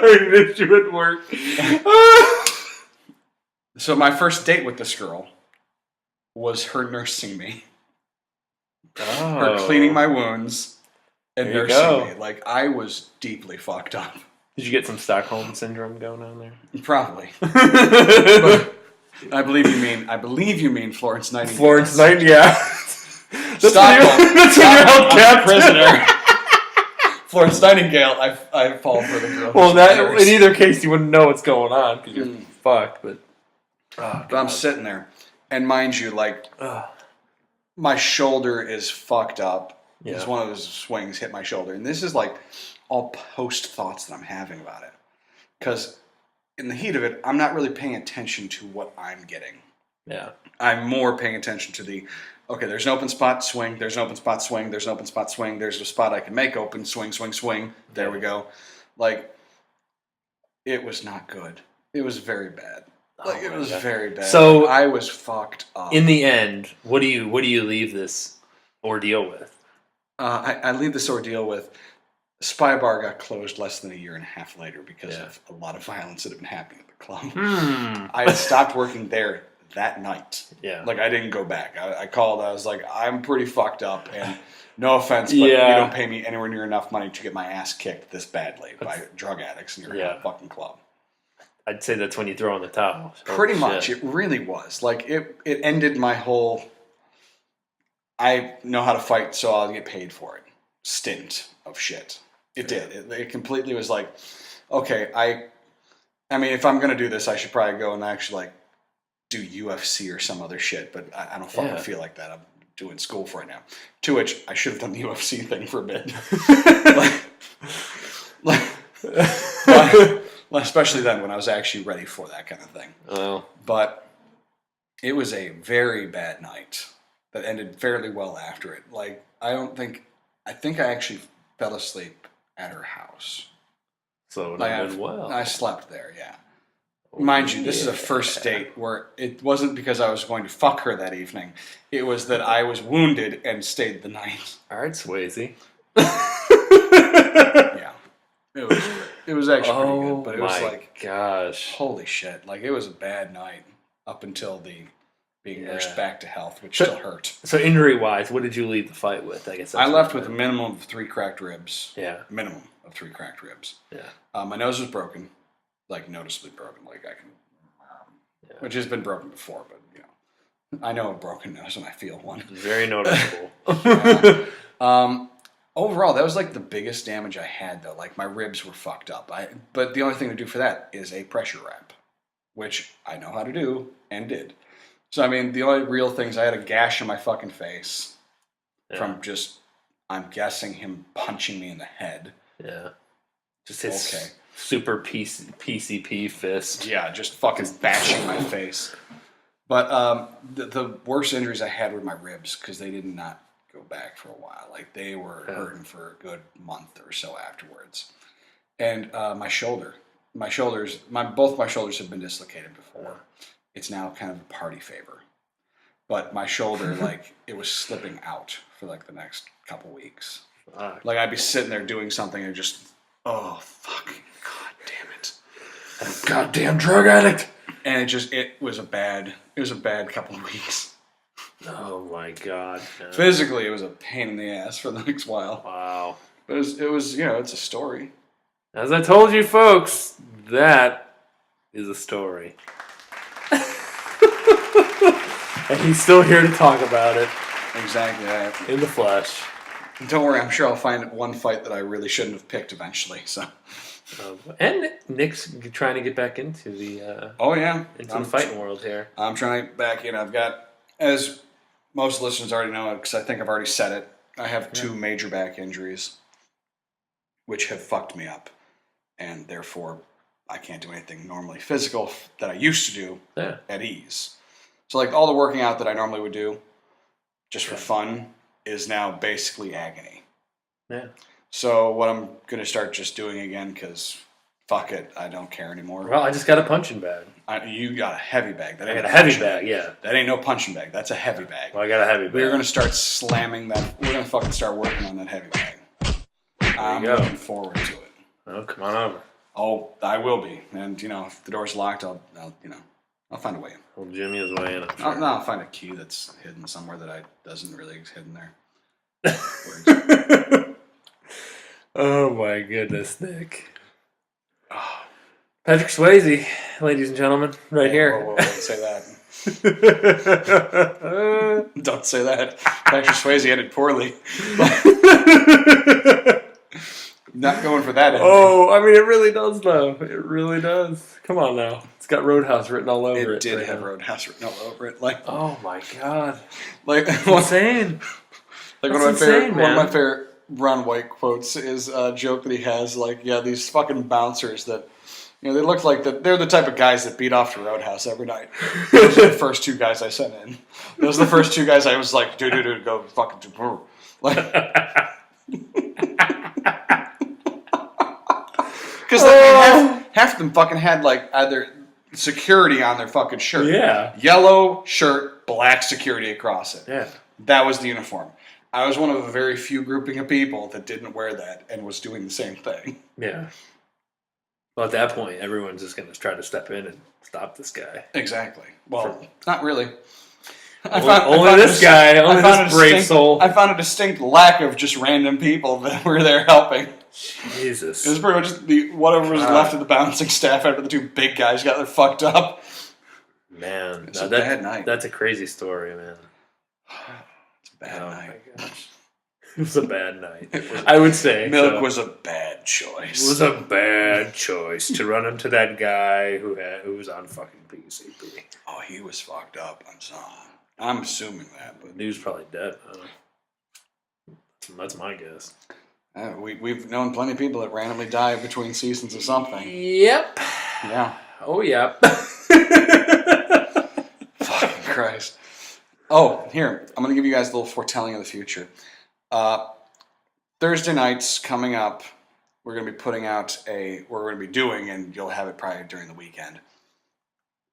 I missed you at work. So my first date with this girl was her nursing me. Her cleaning my wounds and nursing me. Like, I was deeply fucked up. Did you get some Stockholm syndrome going on there? Probably. But I believe you mean Florence Nightingale. Florence Nightingale, yeah. Stockholm. That's when you're held captive. Prisoner. Florence Nightingale, I fall for the girl. Well, in either case, you wouldn't know what's going on because you're fucked. But I'm sitting there, and mind you, like, my shoulder is fucked up. Yeah. Because one of those swings hit my shoulder, and this is like all post thoughts that I'm having about it. Because in the heat of it, I'm not really paying attention to what I'm getting. Yeah, I'm more paying attention to okay, there's an open spot, swing, there's an open spot, swing, there's an open spot, swing, there's a spot I can make open, swing, swing, swing, there we go. Like, it was not good. It was very bad. Like, it was very bad. So I was fucked up. In the end, what do you leave this ordeal with? I leave this ordeal with Spy Bar got closed less than a year and a half later because of a lot of violence that had been happening at the club. I had stopped working there that night. Yeah. Like, I didn't go back. I called. I was like, I'm pretty fucked up, and no offense, but you don't pay me anywhere near enough money to get my ass kicked this badly by drug addicts in your fucking club. I'd say that's when you throw in the towel. Pretty much. It really was. Like, it ended my whole, I know how to fight, so I'll get paid for it stint of shit. It did. It completely was like, okay, I mean, if I'm going to do this, I should probably go and actually, like, do UFC or some other shit, but I don't fucking feel like that. I'm doing school for it now. To which I should have done the UFC thing for a bit. Especially then when I was actually ready for that kind of thing. Oh. But it was a very bad night that ended fairly well after it. Like, I think I actually fell asleep at her house. So it Like, ended well. I slept there, yeah. Mind you, this is a first date where it wasn't because I was going to fuck her that evening. It was that I was wounded and stayed the night. All right, Swayze. Yeah. It was actually pretty good, but it was like, gosh, holy shit. Like, it was a bad night up until the being nursed back to health, which still hurt. So injury-wise, what did you leave the fight with? I guess I left with a minimum of 3 cracked ribs. Yeah. Minimum of 3 cracked ribs. Yeah. My nose was broken. Like, noticeably broken. Like, I can... Which has been broken before, but, you know. I know a broken nose when I feel one. Very noticeable. Overall, that was, like, the biggest damage I had, though. Like, my ribs were fucked up. But the only thing to do for that is a pressure wrap, which I know how to do and did. So, I mean, the only real things, I had a gash in my fucking face from just, I'm guessing, him punching me in the head. Yeah. Just his super PCP fist. Yeah, just fucking bashing my face. But the worst injuries I had were my ribs because they did not go back for a while. Like, they were hurting for a good month or so afterwards. And my shoulder. Both my shoulders have been dislocated before. It's now kind of a party favor. But my shoulder, like, it was slipping out for, like, the next couple weeks. Like, I'd be sitting there doing something and just, oh, fuck, god damn it. Goddamn drug addict. And it was a bad couple of weeks. Oh my god. Man. Physically, it was a pain in the ass for the next while. Wow. But it was, you know, it's a story. As I told you folks, that is a story. And he's still here to talk about it. Exactly. In the flesh. Don't worry, I'm sure I'll find one fight that I really shouldn't have picked eventually. So. And Nick's trying to get back into the the fighting world here. I'm trying to get back in. I've got, as most listeners already know, because I think I've already said it, I have 2 major back injuries, which have fucked me up, and therefore I can't do anything normally physical that I used to do at ease. So, like, all the working out that I normally would do, just for fun, is now basically agony. Yeah. So what I'm going to start just doing again, because fuck it, I don't care anymore. Well, I just got a punching bag. You got a heavy bag. I got a heavy bag, yeah. That ain't no punching bag. That's a heavy bag. Well, I got a heavy bag. We're going to start slamming that. We're going to fucking start working on that heavy bag. I'm looking forward to it. Oh, come on over. Oh, I will be. And, you know, if the door's locked, I'll find a way in. Well, Jimmy is way in. I'll find a key that's hidden somewhere that doesn't really hidden there. Oh my goodness, Nick. Patrick Swayze, ladies and gentlemen, right here. Whoa, don't say that. Don't say that. Patrick Swayze ended poorly. Not going for that ending. Oh, I mean, it really does, though. It really does. Come on now. It's got Roadhouse written all over it. It did have Roadhouse written all over it. Like, oh my god. Like, insane. Like, one of my favorite Ron White quotes is a joke that he has, like, these fucking bouncers that, you know, they look like they're the type of guys that beat off to Roadhouse every night. Those are the first 2 guys I sent in. Those are the first 2 guys I was like, dude, go fucking do. Like, because half of them fucking had, like, either security on their fucking shirt. Yeah. Yellow shirt, black security across it. Yeah. That was the uniform. I was one of a very few grouping of people that didn't wear that and was doing the same thing. Yeah. Well, at that point, everyone's just going to try to step in and stop this guy. Exactly. Well, not really. Only this brave soul. I found a distinct lack of just random people that were there helping. Jesus. It was pretty much whatever was left of the bouncing staff after the 2 big guys got their fucked up. Man. It's a bad night. That's a crazy story, man. It's a bad night. My gosh. It was a bad night. I would say Milk was a bad choice. It was a bad choice to run into that guy who was on fucking PCP. Oh, he was fucked up. I'm assuming that, but He was probably dead. That's my guess. we've known plenty of people that randomly die between seasons of something. Yep. Yeah. Oh, yep. Fucking Christ. Oh, here. I'm going to give you guys a little foretelling of the future. Thursday nights coming up, we're going to be putting out we're going to be doing, and you'll have it probably during the weekend,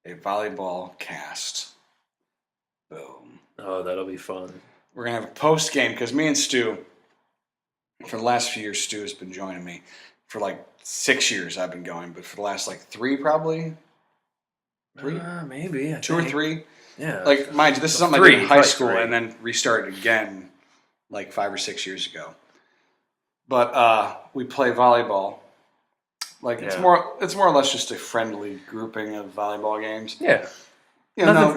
a volleyball cast. Boom. Oh, that'll be fun. We're going to have a post game, because me and Stu, for the last few years, Stu has been joining me. For like 6 years I've been going, but for the last like 3 probably. 3? Maybe. 2 or 3. Yeah. Like, mind you, this is something I 3, did in high school 3. and then restarted again like 5 or 6 years ago. But we play volleyball. Like, it's more or less just a friendly grouping of volleyball games. Yeah. You know,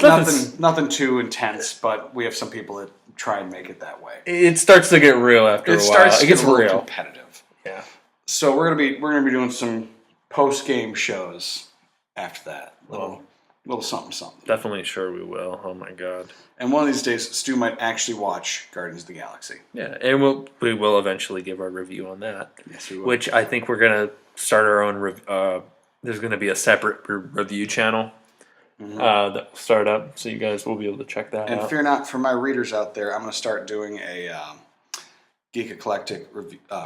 nothing too intense, but we have some people that try and make it that way. It starts to get real after a while. It gets real competitive. Yeah. So we're gonna be doing some post game shows after that. Little something. Definitely sure we will. Oh my god. And one of these days, Stu might actually watch Guardians of the Galaxy. Yeah, and we will eventually give our review on that. Yes, we will. Which I think we're gonna start our own. There's gonna be a separate review channel that will start up, so you guys will be able to check that out. And fear not, for my readers out there, I'm going to start doing a Geek Eclectic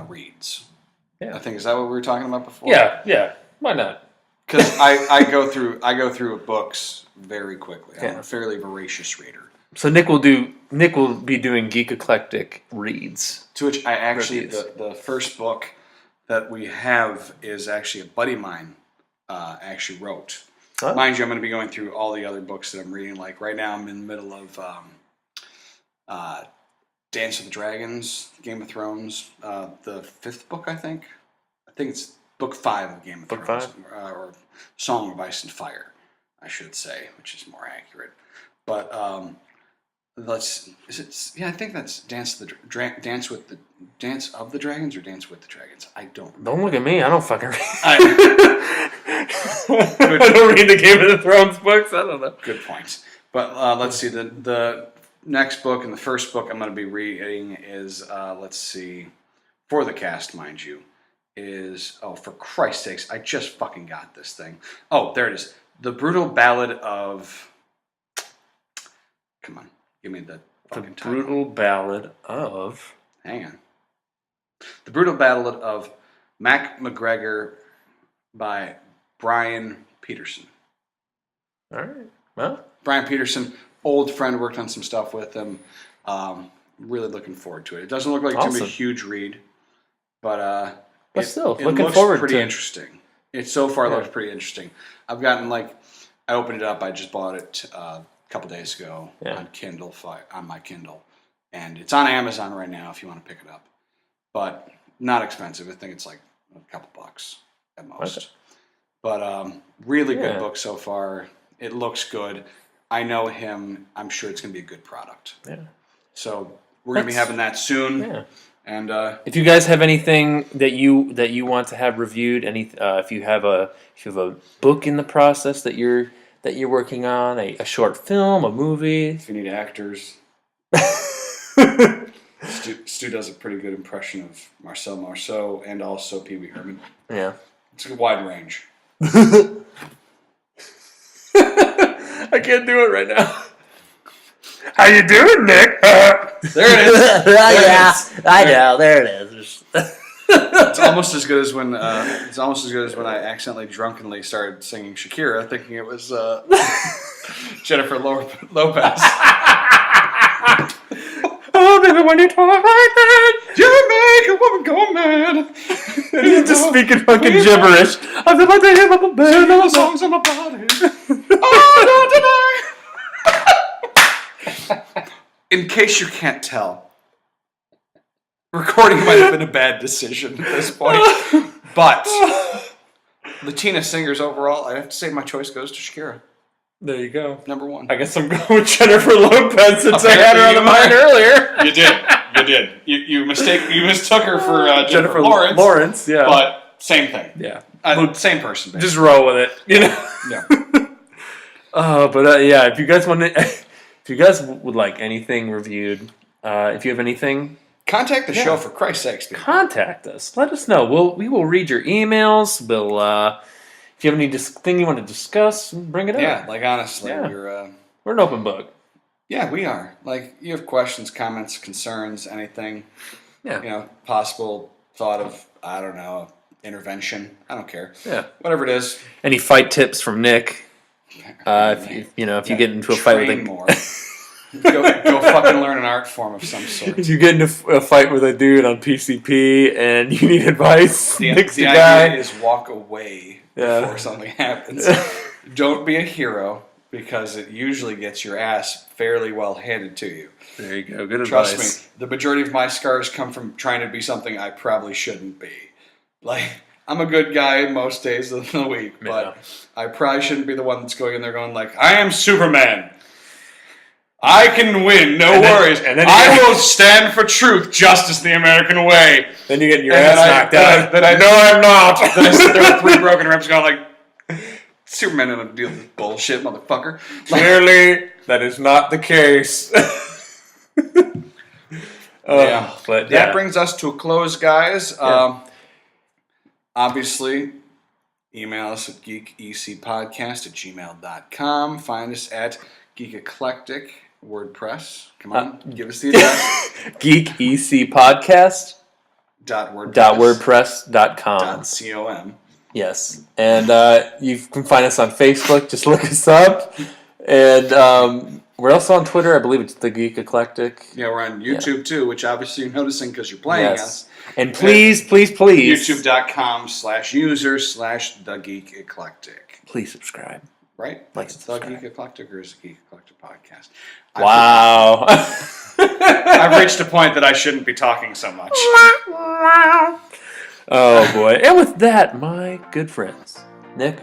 reads. Yeah. I think, is that what we were talking about before? Yeah. Why not? Because I go through books very quickly. I'm a fairly voracious reader. So Nick will be doing Geek Eclectic reads. To which I actually the first book that we have is actually a buddy of mine actually wrote. Huh? Mind you, I'm going to be going through all the other books that I'm reading. Like right now, I'm in the middle of Dance of the Dragons, Game of Thrones, the 5th book, I think. I think it's book 5 of Game of Thrones, or Song of Ice and Fire, I should say, which is more accurate. But I think that's Dance of the Dragons or Dance with the Dragons. I don't remember. Don't look at me. I don't fucking read. I don't read the Game of the Thrones books. I don't know. Good point. But let's see. The next book and the first book I'm going to be reading is, let's see, for the cast, mind you, is, oh, for Christ's sakes, I just fucking got this thing. Oh, there it is. The Brutal Ballad of... Come on. Give me the fucking title. Brutal Ballad of... Hang on. The Brutal Ballad of Mac McGregor by Brian Peterson. All right. Well, Brian Peterson, old friend, worked on some stuff with him. Really looking forward to it. It doesn't look like it's going to be a huge read, but still, it looking looks forward pretty to it. interesting. It so far looks pretty interesting. I've gotten I opened it up. I just bought it a couple days ago on Kindle, on my Kindle, and it's on Amazon right now if you want to pick it up. But not expensive. I think it's like a couple bucks at most. Okay. But really good book so far. It looks good. I know him. I'm sure it's going to be a good product. Yeah. So we're going to be having that soon. Yeah. And if you guys have anything that you want to have reviewed, if you have a book in the process that you're working on, a short film, a movie, if you need actors, Stu does a pretty good impression of Marcel Marceau and also Pee Wee Herman. Yeah, it's a wide range. I can't do it right now. How you doing, Nick? There it is. I know. There it is. It's almost as good as when I accidentally drunkenly started singing Shakira, thinking it was Jennifer Lopez. Oh, baby, when you talk like that, you make a woman go mad. You're just speaking fucking gibberish. I feel like they have up a bed. All the songs on my body. Oh, don't deny. In case you can't tell, recording might have been a bad decision at this point, but Latina singers overall, I have to say my choice goes to Shakira. There you go. Number 1. I guess I'm going with Jennifer Lopez since I had her on the mind earlier. You did. You did. You mistook her for Jennifer Lawrence. Lawrence. Yeah. But same thing. Yeah. Same person. Basically. Just roll with it. You know. Yeah. Yeah. If you guys would like anything reviewed, if you have anything, contact the show for Christ's sakes. People. Contact us. Let us know. We will read your emails. We'll if you have anything you want to discuss, bring it up. Yeah. Like honestly, we're an open book. Yeah, we are. Like, you have questions, comments, concerns, anything. Yeah. Possible thought of, I don't know, intervention. I don't care. Yeah. Whatever it is. Any fight tips from Nick? If you get into a fight with him. More. go fucking learn an art form of some sort. If you get into a fight with a dude on PCP and you need advice, Nick's the guy. idea is walk away before something happens. Don't be a hero, because it usually gets your ass fairly well handed to you. There you go. Good Trust advice. me, the majority of my scars come from trying to be something I probably shouldn't be. Like, I'm a good guy most days of the week, but I probably shouldn't be the one that's going in there going like, I am Superman. I can win, no worries. And then I will stand for truth, justice, the American way. Then you get your ass knocked out. No, I'm not. Then I sit there with 3 broken ribs going like, Superman doesn't deal with this bullshit, motherfucker. Clearly, that is not the case. But that brings us to a close, guys. Obviously, email us at geekecpodcast@gmail.com. Find us at Geek Eclectic WordPress. Come on, give us the address. geekecpodcast .wordpress.com. .com. Yes, and you can find us on Facebook. Just look us up, and we're also on Twitter. I believe it's the Geek Eclectic. Yeah, we're on YouTube too, which obviously you're noticing because you're playing us. And please, YouTube.com/user/the Geek Eclectic. Please subscribe. Right? Like it's subscribe. The Geek Eclectic, or is it Geek Eclectic podcast? Wow. I've reached a point that I shouldn't be talking so much. Oh boy. And with that, my good friends, Nick,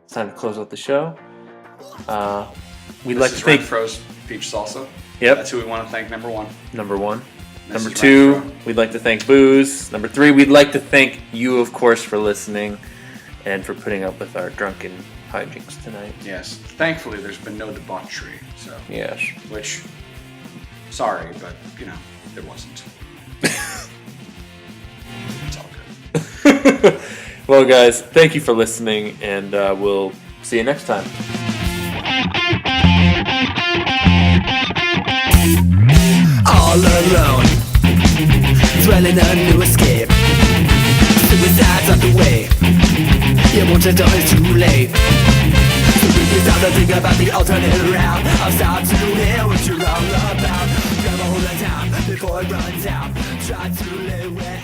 it's time to close out the show. We'd like to thank Renfro's Peach Salsa. Yep. That's who we want to thank, number one. Number 1. Number Mrs. 2, Renfro. we'd like to thank Booze. Number 3, we'd like to thank you, of course, for listening and for putting up with our drunken hijinks tonight. Yes. Thankfully, there's been no debauchery. So. Yes. Which, sorry, but, there wasn't. It's all good. Well, guys, thank you for listening, and we'll see you next time. All alone, dwelling a new escape. Suicide's on the way. You won't have done it too late. So if you start to think about the alternate route, I'll start to hear what you're all about. Grab a hold of time before it runs out. Try to live where